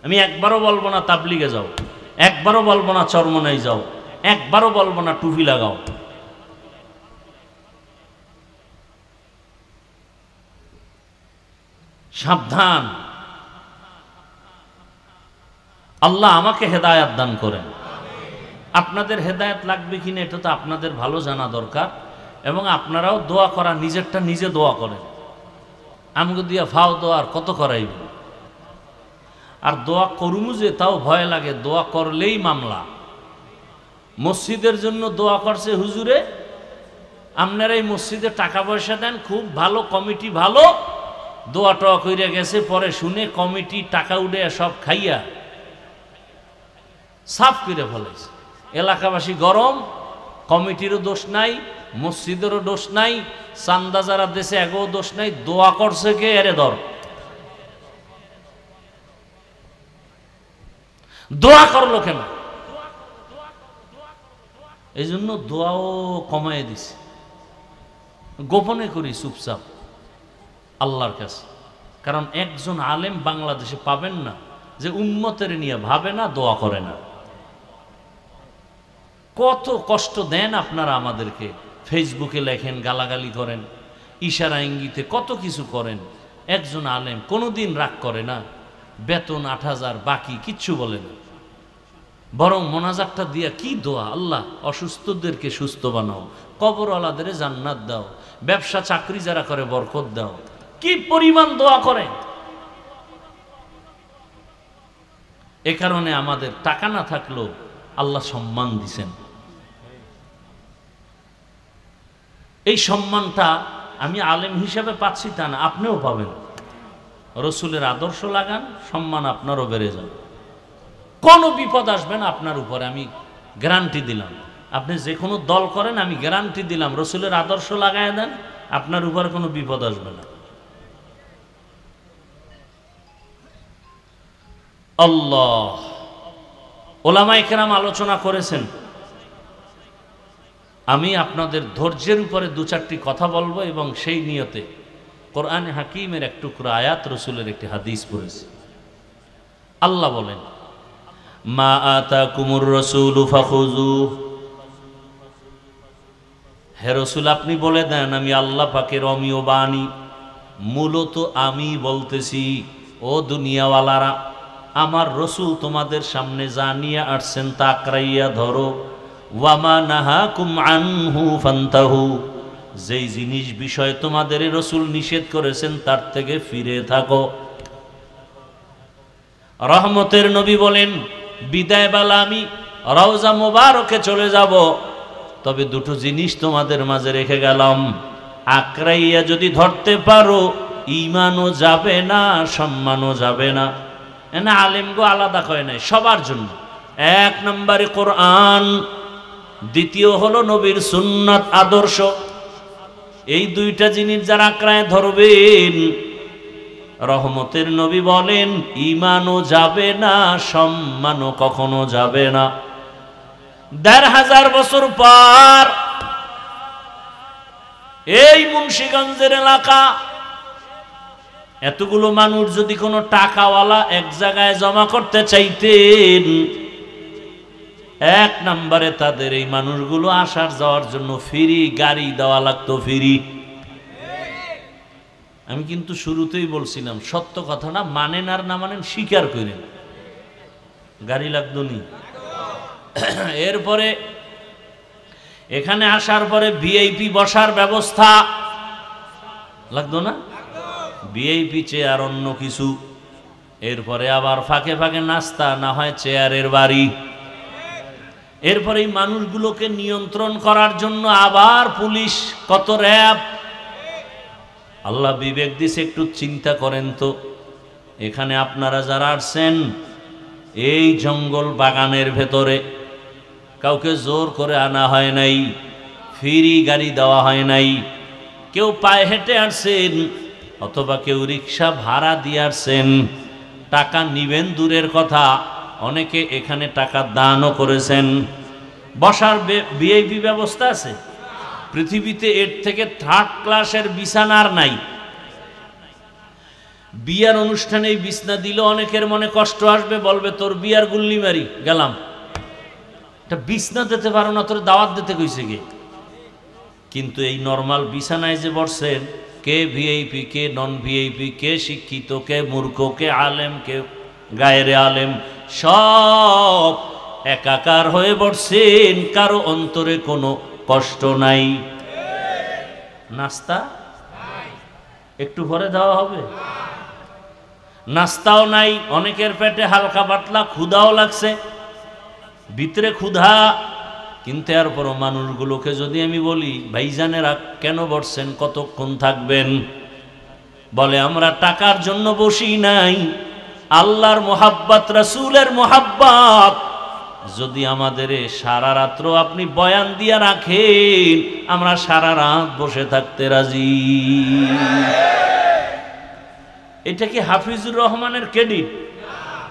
আমি একবারও বলবো না তাবলিগে যাও, একবারও বলবো না চরমনাই যাও, একবারও বলবো না টুপি লাগাও। সাবধান, আল্লাহ আমাকে হেদায়েত দান করেন। আপনাদের হেদায়েত লাগবে কিনা এটা তো আপনাদের ভালো জানা দরকার, এবং আপনারাও দোয়া করা, নিজেরটা নিজে দোয়া করেন। আমাকে দিয়া ফাও দোয়া আর কত করাইব। আর দোয়া করুমু যে তাও ভয় লাগে, দোয়া করলেই মামলা। মসজিদের জন্য দোয়া করছে হুজুরে, আপনারা এই মসজিদে টাকা পয়সা দেন, খুব ভালো কমিটি, ভালো দোয়া টোয়া কইরা গেছে, পরে শুনে কমিটি টাকা উঠে সব খাইয়া সাফ করে ফেলেছে। এলাকাবাসী গরম, কমিটিরও দোষ নাই, মসজিদেরও দোষ নাই, চান্দা যারা দেশে এগো দোষ নাই। দোয়া করছে কে? এরে ধর, দোয়া করলো কেন? এই জন্য দোয়াও কমায় দিছে, গোপনে করি চুপচাপ আল্লাহর কাছে। কারণ একজন আলেম বাংলাদেশে পাবেন না যে উম্মতের নিয়ে ভাবে না, দোয়া করে না। কত কষ্ট দেন আপনারা আমাদেরকে, ফেসবুকে লেখেন, গালাগালি করেন, ইশারা ইঙ্গিতে কত কিছু করেন। একজন আলেম কোনোদিন রাগ করে না, বেতন 8,000 বাকি কিচ্ছু বলে না। বরং মোনাজাতটা দিয়া কি দোয়া, আল্লাহ অসুস্থদেরকে সুস্থ বানাও, কবরওয়ালাদের জান্নাত দাও, ব্যবসা চাকরি যারা করে বরকত দাও। কি পরিমাণ দোয়া করে! এ কারণে আমাদের টাকা না থাকলেও আল্লাহ সম্মান দিছেন। এই সম্মানটা আমি আলেম হিসাবে পাচ্ছি তা না, আপনিও পাবেন। রসুলের আদর্শ লাগান, সম্মান আপনারও বেড়ে যাবে। কোনো বিপদ আসবে না আপনার উপরে, আমি গ্যারান্টি দিলাম। আপনি যে কোনো দল করেন, আমি গ্যারান্টি দিলাম, রসুলের আদর্শ লাগায় দেন, আপনার উপরে কোনো বিপদ আসবে না। আল্লাহ, ওলামায়ে কেরাম আলোচনা করেছেন। আমি আপনাদের ধৈর্যের উপরে দু চারটি কথা বলবো এবং সেই নিয়তে কোরআনে হাকিমের এক টুকরা আয়াত, রসুলের একটি হাদিস পড়েছি। আল্লাহ বলেন, মা আতাকুমুর রাসূলু ফাখুযুহ। হে রাসূল, আপনি বলে দেন আমি আল্লাহ পাকের অমীয় বাণী, মূলত আমি বলতেছি, ও দুনিয়াওয়ালারা, আমার রসুল তোমাদের সামনে যা নিয়ে আসছেন তা আঁকড়াইয়া ধরো। ওয়ামা নাহাকুম আনহু ফান্তাহু। যেই জিনিস বিষয় তোমাদের রসুল নিষেধ করেছেন তার থেকে ফিরে থাকো। রহমতের নবী বলেন, বিদায় বেলা আমি রওজা মোবারকে চলে যাব, তবে দুটো জিনিস তোমাদের মাঝে রেখে গেলাম, আঁকড়াইয়া যদি ধরতে পারো ঈমানও যাবে না, সম্মানও যাবে না। এনা আলেমগো আলাদা কয় নাই, সবার জন্য। এক নম্বরে কোরআন, দ্বিতীয় হলো নবীর সুন্নাত আদর্শ। এই দুইটা জিনিস যারা আঁকড়ায় ধরবেন, রহমতের নবী বলেন ঈমানও যাবে না, সম্মানও কখনো যাবে না। ১৫০০ বছর পর এই মুন্সিগঞ্জের এলাকা, এতগুলো মানুষ যদি কোনো টাকাওয়ালা এক জায়গায় জমা করতে চাইতেন, এক নম্বরে তাদের এই মানুষগুলো আসার যাওয়ার জন্য ফ্রি গাড়ি দেওয়া লাগতো, ফ্রি। আমি কিন্তু শুরুতেই বলছিলাম, সত্য কথা না, মানেন আর না মানেন স্বীকার করেন, গাড়ি লাগতো নি। এরপরে এখানে আসার পরে ভিআইপি বসার ব্যবস্থা লাগতো না, ভিআইপি চেয়ার অন্য কিছু। এরপরে আবার ফাঁকে ফাঁকে নাস্তা, না হয় চেয়ারের বাড়ি। এরপরে এই মানুষগুলোকে নিয়ন্ত্রণ করার জন্য আবার পুলিশ, কত র্যাব। আল্লাহ বিবেক দিছে, একটু চিন্তা করেন তো, এখানে আপনারা যারা আসছেন এই জঙ্গল বাগানের ভেতরে, কাউকে জোর করে আনা হয় নাই, ফ্রি গাড়ি দেওয়া হয় নাই, কেউ পায়ে হেঁটে আসছেন অথবা কেউ রিক্সা ভাড়া দিয়ে আসছেন। টাকা নিবেন দূরের কথা, অনেকে এখানে টাকা দানও করেছেন। বসার ভিআইপি ব্যবস্থা আছে পৃথিবীতে, এর থেকে থার্ড ক্লাসের বিছানার নাই। বিয়ার অনুষ্ঠানে বিছনা দিলে অনেকের মনে কষ্ট আসবে, বলবে তোর বিয়ার গুল্লি মারি গেলাম, এটা বিছনা দিতে পারো না, তোর দাওয়াত দিতে কইছে কে? কিন্তু এই নর্মাল বিছানায় যে বসছেন, কে ভিআইপি, কে নন ভিআইপি, কে শিক্ষিত, কে মূর্খ, কে আলেম, কে গায়েরে আলেম, সব একাকার হয়ে বসছেন, কারো অন্তরে কোনো কষ্ট নাই। নাস্তা একটু পরে দেওয়া হবে, নাস্তাও নাই, অনেকের পেটে হালকা পাতলা ক্ষুধাও লাগছে, ভিতরে ক্ষুধা। কিন্তু এরপরও মানুষগুলোকে যদি আমি বলি, ভাইজানেরা কেন বসছেন, কতক্ষণ থাকবেন, বলে আমরা টাকার জন্য বসি নাই, আল্লাহর মোহাব্বত, রাসূলের মোহাব্বত যদি আমাদের সারা রাত্র আপনি বয়ান দিয়া রাখেন, আমরা সারা রাত বসে থাকতে রাজি। এটা কি হাফিজুর রহমানের ক্রেডিট,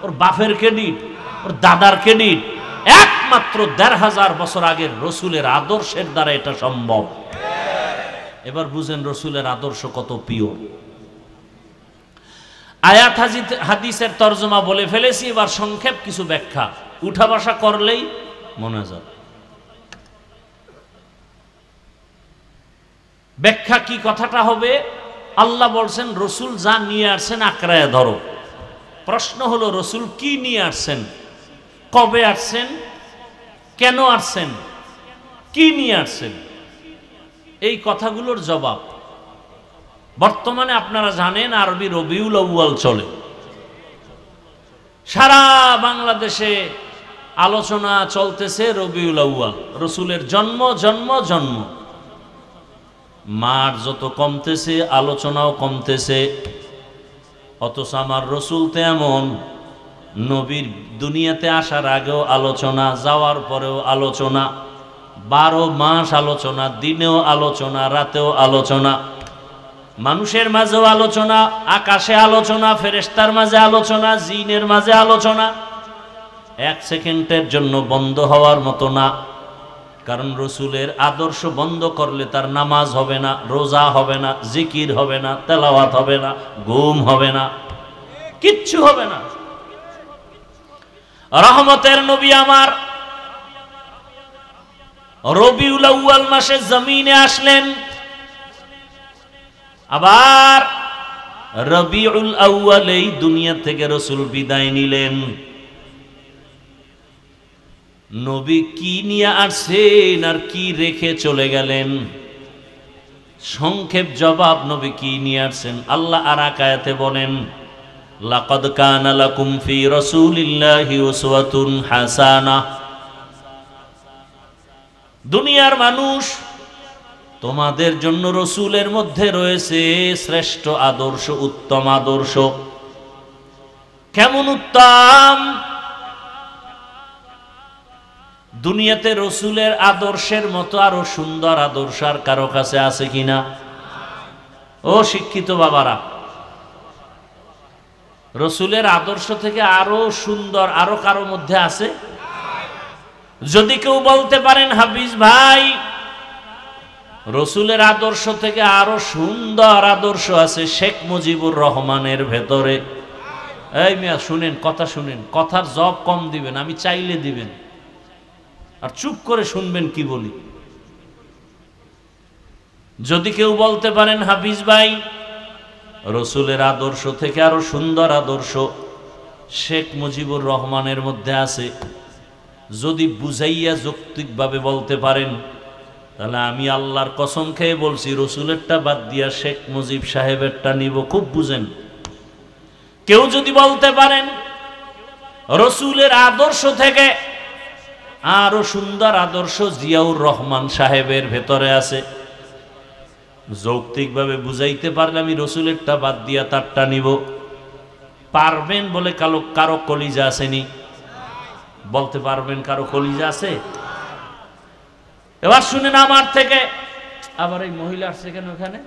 ওর বাপের ক্রেডিট, ওর দাদার ক্রেডিট? একমাত্র ১৫০০ বছর আগের রসুলের আদর্শের দ্বারা এটা সম্ভব। এবার বুঝেন রসুলের আদর্শ কত পিওর। আয়াত হাদিসের তর্জমা বলে ফেলেছি, এবার সংক্ষেপ কিছু ব্যাখ্যা, উঠা বসা করলেই মোনাজাত। ব্যাখ্যা কি কথাটা হবে? আল্লাহ বলছেন রসুল যা নিয়ে আসছেন আঁকড়ায় ধরো। প্রশ্ন হলো রসুল কি নিয়ে আসছেন? কবে আসছেন, কেন আসছেন, কি নিয়ে আসছেন, এই কথাগুলোর জবাব। বর্তমানে আপনারা জানেন আরবি রবিউল আউয়াল চলে, সারা বাংলাদেশে আলোচনা চলতেছে রবিউল আউয়াল, রসুলের জন্ম জন্ম জন্ম। মার যত কমতেছে আলোচনাও কমতেছে, অথচ আমার রসুল তেমন, নবীর দুনিয়াতে আসার আগেও আলোচনা, যাওয়ার পরেও আলোচনা, 12 মাস আলোচনা, দিনেও আলোচনা, রাতেও আলোচনা, মানুষের মাঝেও আলোচনা, আকাশে আলোচনা, ফেরেশতার মাঝে আলোচনা, জিনের মাঝে আলোচনা। 1 সেকেন্ডের জন্য বন্ধ হওয়ার মতো না, কারণ রসুলের আদর্শ বন্ধ করলে তার নামাজ হবে না, রোজা হবে না, জিকির হবে না, তেলাওয়াত হবে না, ঘুম হবে না, কিচ্ছু হবে না। রহমতের নবী আমার রবিউল আউয়াল মাসে জমিনে আসলেন, আবার রবিউল আউয়ালেই দুনিয়া থেকে রসুল বিদায় নিলেন। নবী কি নিয়ে আসছেন আর কি রেখে চলে গেলেন? সংক্ষেপ জবাব, নবী কি নিয়ে আসছেন? আল্লাহ আর এক আয়াতে বলেন, লাকাদ কানা লাকুম ফি রাসূলিল্লাহি উসওয়াতুন হাসানাহ। দুনিয়ার মানুষ, তোমাদের জন্য রসুলের মধ্যে রয়েছে শ্রেষ্ঠ আদর্শ, উত্তম আদর্শ। কেমন উত্তম? দুনিয়াতে রসুলের আদর্শের মতো আরো সুন্দর আদর্শ আর কারো কাছে আছে কিনা? ও শিক্ষিত বাবারা, রসুলের আদর্শ থেকে আরো সুন্দর আরো কারো মধ্যে আছে? যদি কেউ বলতে পারেন হাফিজ ভাই রসুলের আদর্শ থেকে আরো সুন্দর আদর্শ আছে শেখ মুজিবুর রহমানের ভেতরে, এই মিয়া শুনেন, কথা শুনেন, কথার জব কম দিবেন, আমি চাইলে দিবেন, আর চুপ করে শুনবেন কি বলি। যদি কেউ বলতে পারেন হাফিজ ভাই রসুলের আদর্শ থেকে আরো সুন্দর আদর্শ শেখ মুজিবুর রহমানের মধ্যে আছে, যদি বুঝাইয়া যৌক্তিকভাবে বলতে পারেন, তাহলে আমি আল্লাহর কসম খেয়ে বলছি রসুলেরটা বাদ দিয়া শেখ মুজিব সাহেবেরটা নিব। খুব বুঝেন। কেউ যদি বলতে পারেন রসুলের আদর্শ থেকে আরো সুন্দর আদর্শ জিয়াউর রহমান সাহেবের ভেতরে আছে, যৌক্তিকভাবে বুঝাইতে পারলে আমি রসুলেরটা বাদ দিয়া তারটা নিব। পারবেন বলে কারো কলিজা আসেনি? বলতে পারবেন কারো কলিজা আছে? এবার শুনেন আমার থেকে। আবার এই মহিলা আসছে কেন ওখানে?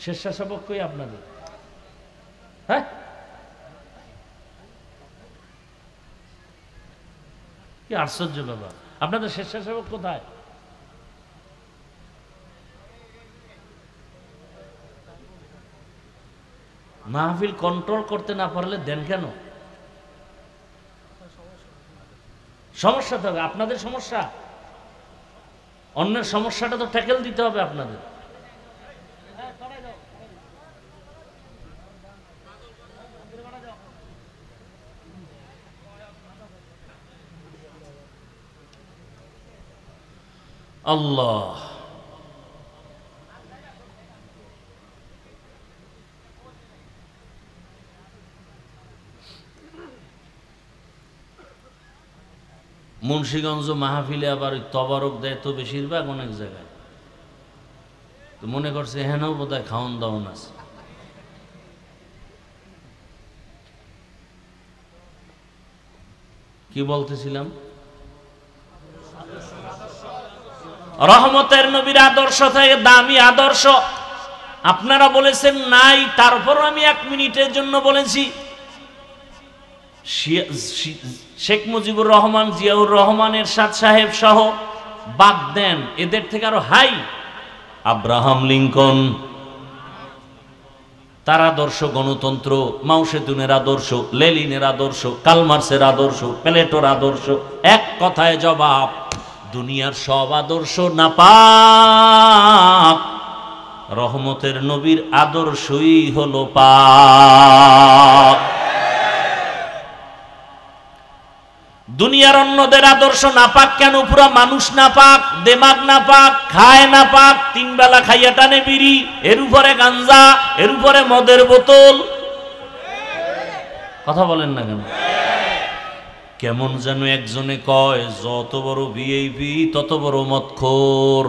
স্বেচ্ছাসেবক কই আপনাদের? হ্যাঁ, কি আশ্চর্য ব্যাপার, আপনাদের স্বেচ্ছাসেবক কোথায়? মাহফিল কন্ট্রোল করতে না পারলে দেন কেন? সমস্যা তো হবে, আপনাদের সমস্যা, অন্যের সমস্যাটা তো ট্যাকেল দিতে হবে আপনাদের। আল্লাহ, মুন্সিগঞ্জ মাহফিলে আবার তবারক দেয় তো বেশিরভাগ অনেক জায়গায়, তো মনে করছে এখানেও বোধহয় খাওয়ান দাওয়ান আছে। কি বলতেছিলাম? রহমতের নবীর আদর্শ থেকে দামি আদর্শ আপনারা বলেছেন নাই, তারপর আমি 1 মিনিটের জন্য বলেছি শেখ মুজিবুর রহমান, জিয়াউর রহমান, এরশাদ সাহেব সহ বাদ দেন, এদের থেকে আরো হাই আব্রাহাম লিঙ্কন, তার আদর্শ গণতন্ত্র, মাও সেতুনের আদর্শ, লেনিনের আদর্শ, কালমার্সের আদর্শ, প্লেটোর আদর্শ। এক কথায় জবাব, দুনিয়ার সব আদর্শ নাপাক, রহমতের নবীর আদর্শই হলো পাক। দুনিয়ার অন্যদের আদর্শ নাপাক কেন? পুরা মানুষ নাপাক, দেমাগ নাপাক, খায় নাপাক, 3 বেলা খাইয়া টানে বিড়ি, এর উপরে গাঞ্জা, এর উপরে মদের বোতল। কথা বলেন না কেন? কেমন যেন একজনে কয়, যত বড় ভিআইপি তত বড় মদখোর,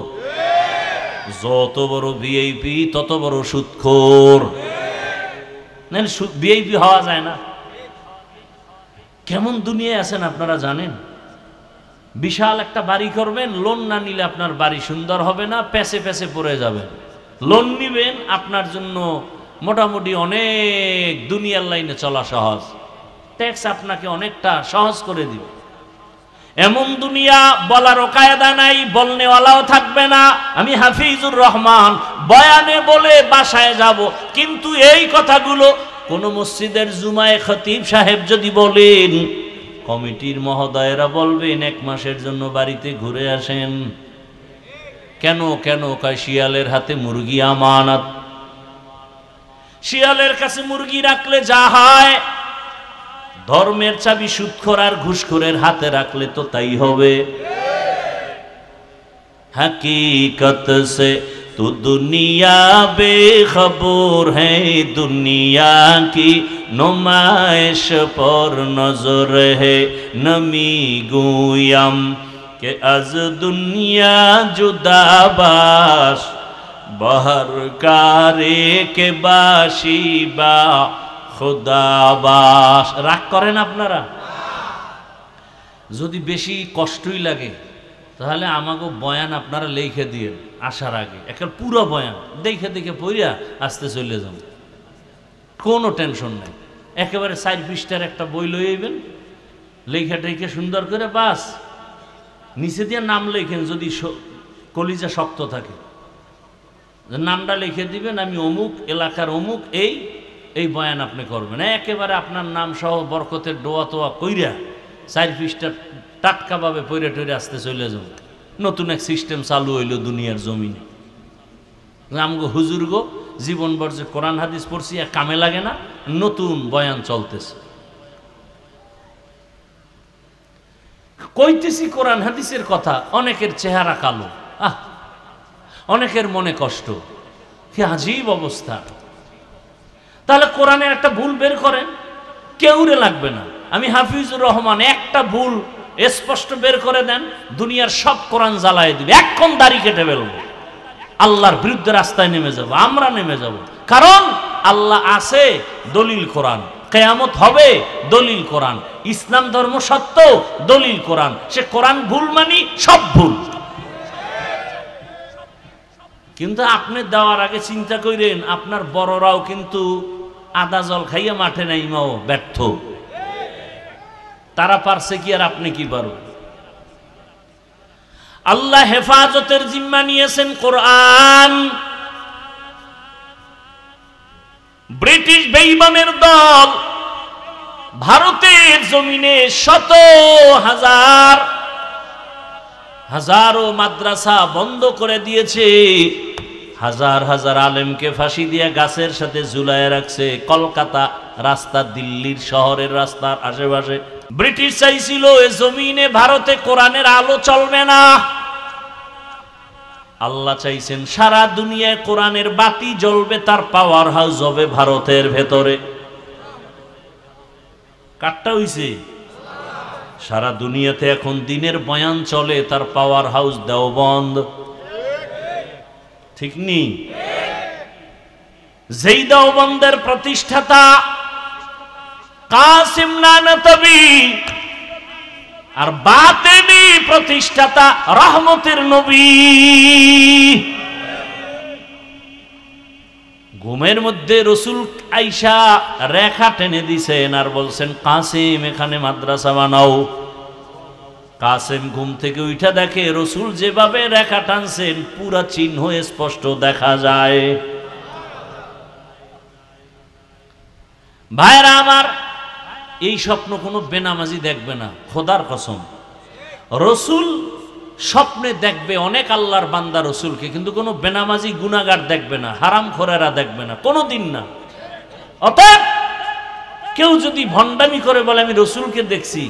যত বড় ভিআইপি তত বড় সুদখোর। না, ভিআইপি হওয়া যায় না। কেমন দুনিয়ায় আছেন আপনারা জানেন? বিশাল একটা বাড়ি করবেন, লোন না নিলে আপনার বাড়ি সুন্দর হবে না, প্যাসে প্যাসে পড়ে যাবেন। লোন নিবেন, আপনার জন্য মোটামুটি অনেক দুনিয়ার লাইনে চলা সহজ, ট্যাক্স আপনাকে অনেকটা সহজ করে দিবে। এমন দুনিয়া বলারও কায়দা নাই, বলনেওয়ালাও থাকবে না। আমি হাফিজুর রহমান বয়ানে বলে বাসায় যাব, কিন্তু এই কথাগুলো কোন মসজিদের জুমায় খতিব সাহেব যদি বলেন, কমিটির মহোদয়েরা বলবেন 1 মাসের জন্য বাড়িতে ঘুরে আসেন। কেন কেন? কয় শিয়ালের হাতে মুরগি আমানত, শিয়ালের কাছে মুরগি রাখলে যা হয়, ধর্মের চাবি সুদখোর আর ঘুষখোরের হাতে রাখলে তো তাই হবে। হकीकत से तो दुनिया बेखबर है, दुनिया की नुमाइश पर नजर है, नमी गुयम के अज दुनिया जुदाबाश, बहर कारे के बाशी बा খুদাবাস। রাগ করেন আপনারা? যদি বেশি কষ্টই লাগে তাহলে আমাকে বয়ান আপনারা লিখে দিয়ে আসার আগে একটা পুরো বয়ান দেখে দেখে পড়িয়া আসতে চলে যান, কোনো টেনশন নাই। একেবারে 4 পৃষ্ঠার একটা বই লইবেন, লেখা টেখে সুন্দর করে, বাস নিচে দিয়ে নাম লেখেন, যদি কলিজা শক্ত থাকে নামটা লিখে দিবেন, আমি অমুক এলাকার অমুক, এই বয়ান আপনি করবেন। একেবারে আপনার নাম সহ বরকতের দোয়া তোয়া কইরা 4 পৃষ্ঠা টাটকাভাবে পইরে টইরে আসতে চলে যাব। নতুন এক সিস্টেম চালু হইল দুনিয়ার জমিনে। আমগো হুজুর গো জীবনভর যে কোরআন হাদিস পড়ছি আর কামে লাগে না, নতুন বয়ান চলতেছে। কইতেছি কোরআন হাদিসের কথা, অনেকের চেহারা কালো, অনেকের মনে কষ্ট, কি আজীব অবস্থা। তাহলে কোরআনের একটা ভুল বের করেন, কেউরে লাগবে না। আমি হাফিজুর রহমান একটা ভুল স্পষ্ট বের করে দেন, দুনিয়ার সব কোরআন জ্বালায় দিবে, এখন দাড়ি কেটে ফেলবো, আল্লাহর বিরুদ্ধে রাস্তায় নেমে যাব, আমরা নেমে যাব। কারণ আল্লাহ আছে, দলিল কোরআন, কিয়ামত হবে, দলিল কোরআন, ইসলাম ধর্ম সত্য, দলিল কোরআন। সে কোরআন ভুল মানি সব ভুল। কিন্তু আপনি দেওয়ার আগে চিন্তা করেন, আপনার বড়রাও কিন্তু আদা জল খাইয়া মাঠে নাইমাও ব্যর্থ। তারা পারছে কি আর আপনি কি পারবেন? আল্লাহ হেফাজতের জিম্মা নিয়েছেন কোরআন। ব্রিটিশ বেঈমানের দল ভারতের জমিনে শত হাজারো মাদ্রাসা বন্ধ করে দিয়েছে, হাজার হাজার আলেমকে ফাঁসি দিয়ে গাছের সাথে ঝুলায় রাখছে। কলকাতা রাস্তা, দিল্লির শহরের রাস্তার আশেপাশে ব্রিটিশ চাইছিল এ জমিনে ভারতে কোরআনের আলো চলবে না। আল্লাহ চাইছেন সারা দুনিয়ায় কোরআনের বাতি জ্বলবে, তার পাওয়ার হাউস হবে ভারতের ভেতরে। কাটটা হইছে? সারা দুনিয়াতে এখন দিনের বয়ান চলে, তার পাওয়ার হাউস দেওবন্দ, ঠিক নি? যেই দেওবন্দের প্রতিষ্ঠাতা কাসিম নানতবী আর বাতেনি প্রতিষ্ঠাতা রহমতের নবী। ঘুমের মধ্যে রসুল আইসা রেখা টেনে দিছেন আর বলছেন, কাসিম এখানে মাদ্রাসা বানাও। কাসিম ঘুম থেকে উঠা দেখে রসুল যেভাবে রেখা টানছেন পুরা চিহ্ন স্পষ্ট দেখা যায়। ভাইরা আমার, এই স্বপ্ন কোনো বেনামাজি দেখবে না, খোদার কসম। রসুল স্বপ্নে দেখবে অনেক আল্লাহর বান্দা রসুলকে, কিন্তু কোনো বেনামাজি গুনাহগার দেখবে না, হারামখোরেরা দেখবে না, কোনোদিন না। অতএব কেউ যদি ভণ্ডামি করে বলে আমি রসুলকে দেখছি,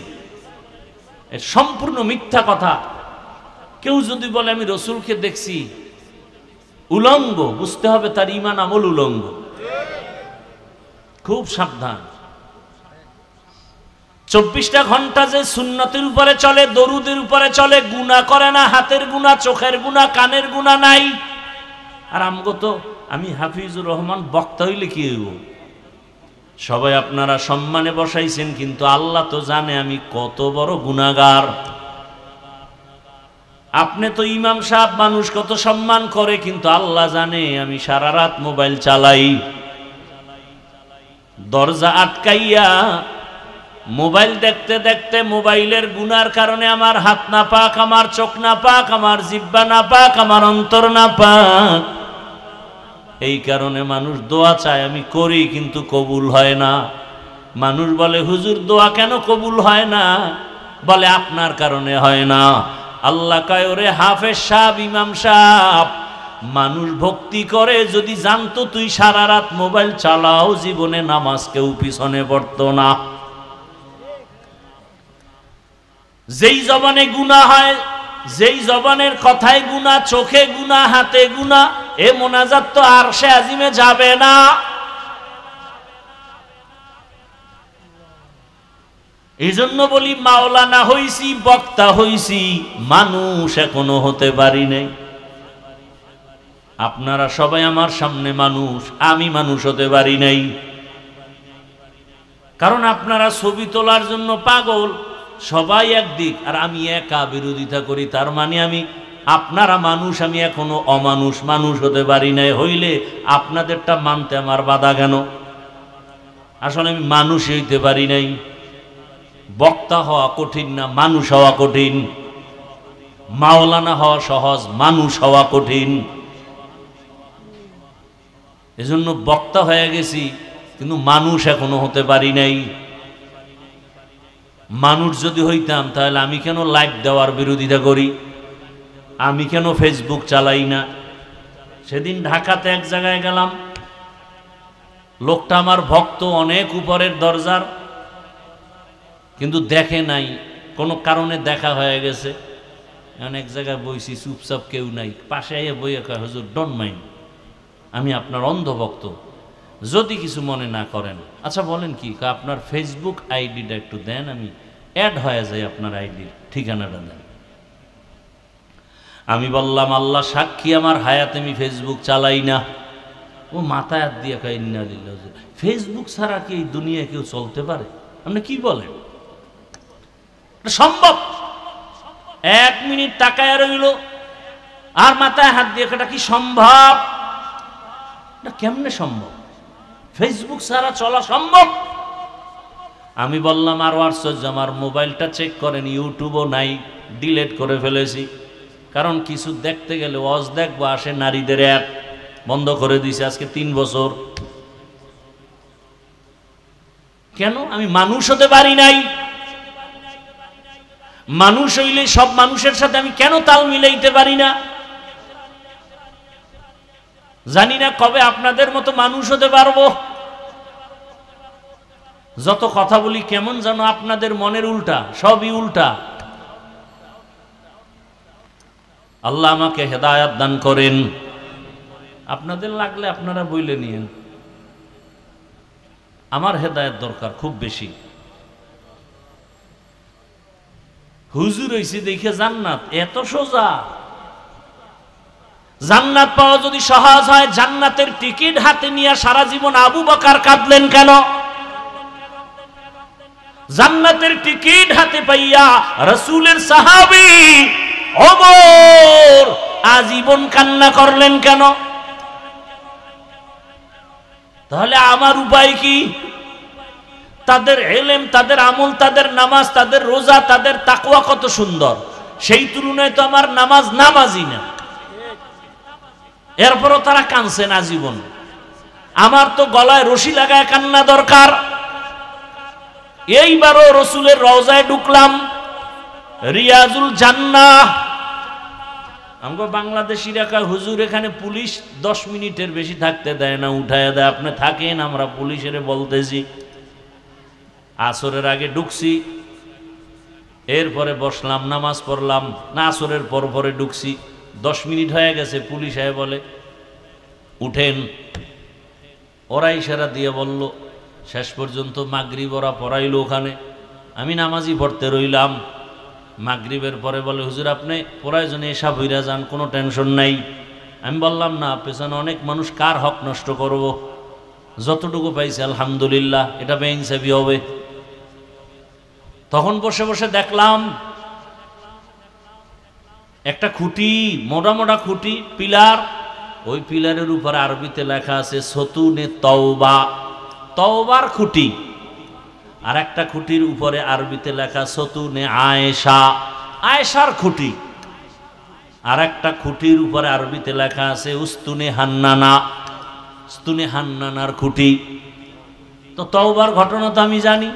সম্পূর্ণ মিথ্যা কথা। কেউ যদি বলে আমি রসুলকে দেখছি, উলঙ্গ, বুঝতে হবে তার ঈমান আমল উলঙ্গ। খুব সাবধান। 24টা ঘন্টা যে সুন্নতের উপরে চলে, দরুদের উপরে চলে, গুনাহ করে না, হাতের গুনাহ, চোখের গুনাহ, কানের গুনাহ নাই। আর আমগো তো, আমি হাফিজুর রহমান বক্তা হইলে কি হইব? সবাই আপনারা সম্মানে বসাইছেন, কিন্তু আল্লাহ তো জানে আমি কত বড় গুনাহগার। আপনি তো ইমাম সাহেব, মানুষ কত সম্মান করে, কিন্তু আল্লাহ জানে আমি সারা রাত মোবাইল চালাই, দরজা আটকাইয়া মোবাইল দেখতে দেখতে। মোবাইলের গুনার কারণে আমার হাত না পাক, আমার চোখ না পাক, আমার জিহ্বা না পাক, আমার অন্তর না পাক। এই কারণে মানুষ দোয়া চায়, আমি করি কিন্তু কবুল হয় না। মানুষ বলে হুজুর দোয়া কেন কবুল হয় না? বলে আপনার কারণে হয় না। আল্লাহ কয় ওরে হাফেজ সাহেব, ইমাম সাহেব, মানুষ ভক্তি করে যদি জানতো তুই সারা রাত মোবাইল চালাও, জীবনে নামাজ কেউ পিছনে পড়তো না। যেই জবানে গুনাহ হয়, যেই জবানের কথায় গুনাহ, চোখে গুনাহ, হাতে গুনাহ, এ মোনাজাত তো আরশে আজিমে যাবে না। এই জন্য বলি মাওলানা হইছি, বক্তা হইছি, মানুষ এখনো হতে পারি নাই। আপনারা সবাই আমার সামনে মানুষ, আমি মানুষ হতে পারি নাই। কারণ আপনারা ছবি তোলার জন্য পাগল, সবাই একদিক, আর আমি একা বিরোধিতা করি। তার মানে আমি, আপনারা মানুষ, আমি এখনো অমানুষ, মানুষ হতে পারি নাই। হইলে আপনাদেরটা মানতে আমার বাধা কেন? আসলে আমি মানুষ হইতে পারি নাই। বক্তা হওয়া কঠিন না, মানুষ হওয়া কঠিন। মাওলানা হওয়া সহজ, মানুষ হওয়া কঠিন। এজন্য বক্তা হয়ে গেছি, কিন্তু মানুষ এখনো হতে পারি নাই। মানুষ যদি হইতাম তাহলে আমি কেন লাইভ দেওয়ার বিরোধিতা করি? আমি কেন ফেসবুক চালাই না? সেদিন ঢাকাতে এক জায়গায় গেলাম, লোকটা আমার ভক্ত, অনেক উপরের দরজার, কিন্তু দেখে নাই, কোনো কারণে দেখা হয়ে গেছে। অনেক জায়গায় বইছি, চুপচাপ কেউ নাই, পাশে আইয়া বইয়া কয় হুজুর ডোন্ট মাইন্ড, আমি আপনার অন্ধভক্ত, যদি কিছু মনে না করেন। আচ্ছা বলেন কি? আপনার ফেসবুক আইডিটা একটু দেন, আমি অ্যাড হয়ে যাই, আপনার আইডির ঠিকানাটা দেন। আমি বললাম আল্লাহ সাক্ষী, আমার হায়াতে আমি ফেসবুক চালাই না। ও মাথায় হাত দিয়ে কয় ইন্না লিল্লাহি, ফেসবুক ছাড়া কি এই দুনিয়ায় কেউ চলতে পারে? আপনি কি বলেন? সম্ভব? 1 মিনিট তাকায় রইল আর মাথায় হাত দিয়ে, এটা কি সম্ভব? এটা কেমনে সম্ভব? ফেসবুক ছাড়া চলা সম্ভব? আমি বললাম আর আশ্চর্য, আমার মোবাইলটা চেক করেন, ইউটিউবও নাই, ডিলেট করে ফেলেছি। কারণ কিছু দেখতে গেলে ওয়াজ দেখবো, আসে নারীদের অ্যাড, বন্ধ করে দিয়েছে আজকে 3 বছর। কেন? আমি মানুষ হতে পারি নাই। মানুষ হইলে সব মানুষের সাথে আমি কেন তাল মিলাইতে পারি না? জানি না কবে আপনাদের মতো মানুষ হতে পারবো। যত কথা বলি কেমন যেন আপনাদের মনের উল্টা, সবই উল্টা। আল্লাহ আমাকে হেদায়াত দান করেন। আপনাদের লাগলে আপনারা বইলে নিয়েন, আমার হেদায়াত দরকার খুব বেশি। হুজুর হইছে দেখে জান্নাত এত সোজা? জান্নাত পাওয়া যদি সহজ হয়, জান্নাতের টিকিট হাতে নিয়ে সারা জীবন আবু বকর কাঁদলেন কেন? জান্নাতের টিকিট হাতে পাইয়া রাসূলের সাহাবী ওমর আজীবন কান্না করলেন কেন? তাহলে আমার উপায় কি? তাদের ইলম, তাদের আমল, তাদের নামাজ, তাদের রোজা, তাদের তাকওয়া কত সুন্দর, সেই তুলনায় তো আমার নামাজ নামাজই না। এরপরও তারা কাঁদছেন আজীবন। আমার তো গলায় রশি লাগায় কান্না দরকার। এইবারও রসুলের রওজায় ঢুকলাম, রিয়াজুল জান্নাহ। আমগো বাংলাদেশিরা কয় হুজুর এখানে পুলিশ 10 মিনিটের বেশি থাকতে দেয় না, উঠায় দেয়, আপনি থাকেন, আমরা পুলিশের বলতেছি। আসরের আগে ঢুকছি, এরপরে বসলাম, নামাজ পড়লাম, না আসরের পর পরে ঢুকছি, 10 মিনিট হয়ে গেছে। পুলিশ আয় বলে উঠেন। ওরা ইশারা দিয়ে বলল। শেষ পর্যন্ত মাগরিব ওরা পড়াইল ওখানে, আমি নামাজই পড়তে রইলাম। মাগরিবের পরে বলে হুজুর আপনি প্রয়োজনে এসা ভইরা যান, কোনো টেনশন নাই। আমি বললাম না, পেছনে অনেক মানুষ, কার হক নষ্ট করব, যতটুকু পাইছে আলহামদুলিল্লাহ, এটা বেইনসাফি হবে। তখন বসে বসে দেখলাম একটা খুঁটি, মোটা মোটা খুঁটি, পিলার, ওই পিলারের উপর আরবিতে লেখা আছে সতুনে তওবা, তওবার খুঁটি। আর একটা খুঁটির উপরে আরবিতে লেখা সতুনে আয়েশা, আয়েশার খুঁটি। আর একটা খুঁটির উপরে আরবিতে লেখা আছে উস্তুনে হান্নানা, উস্তুনে হান্নানার খুঁটি। তো তওবার ঘটনা তো আমি জানি।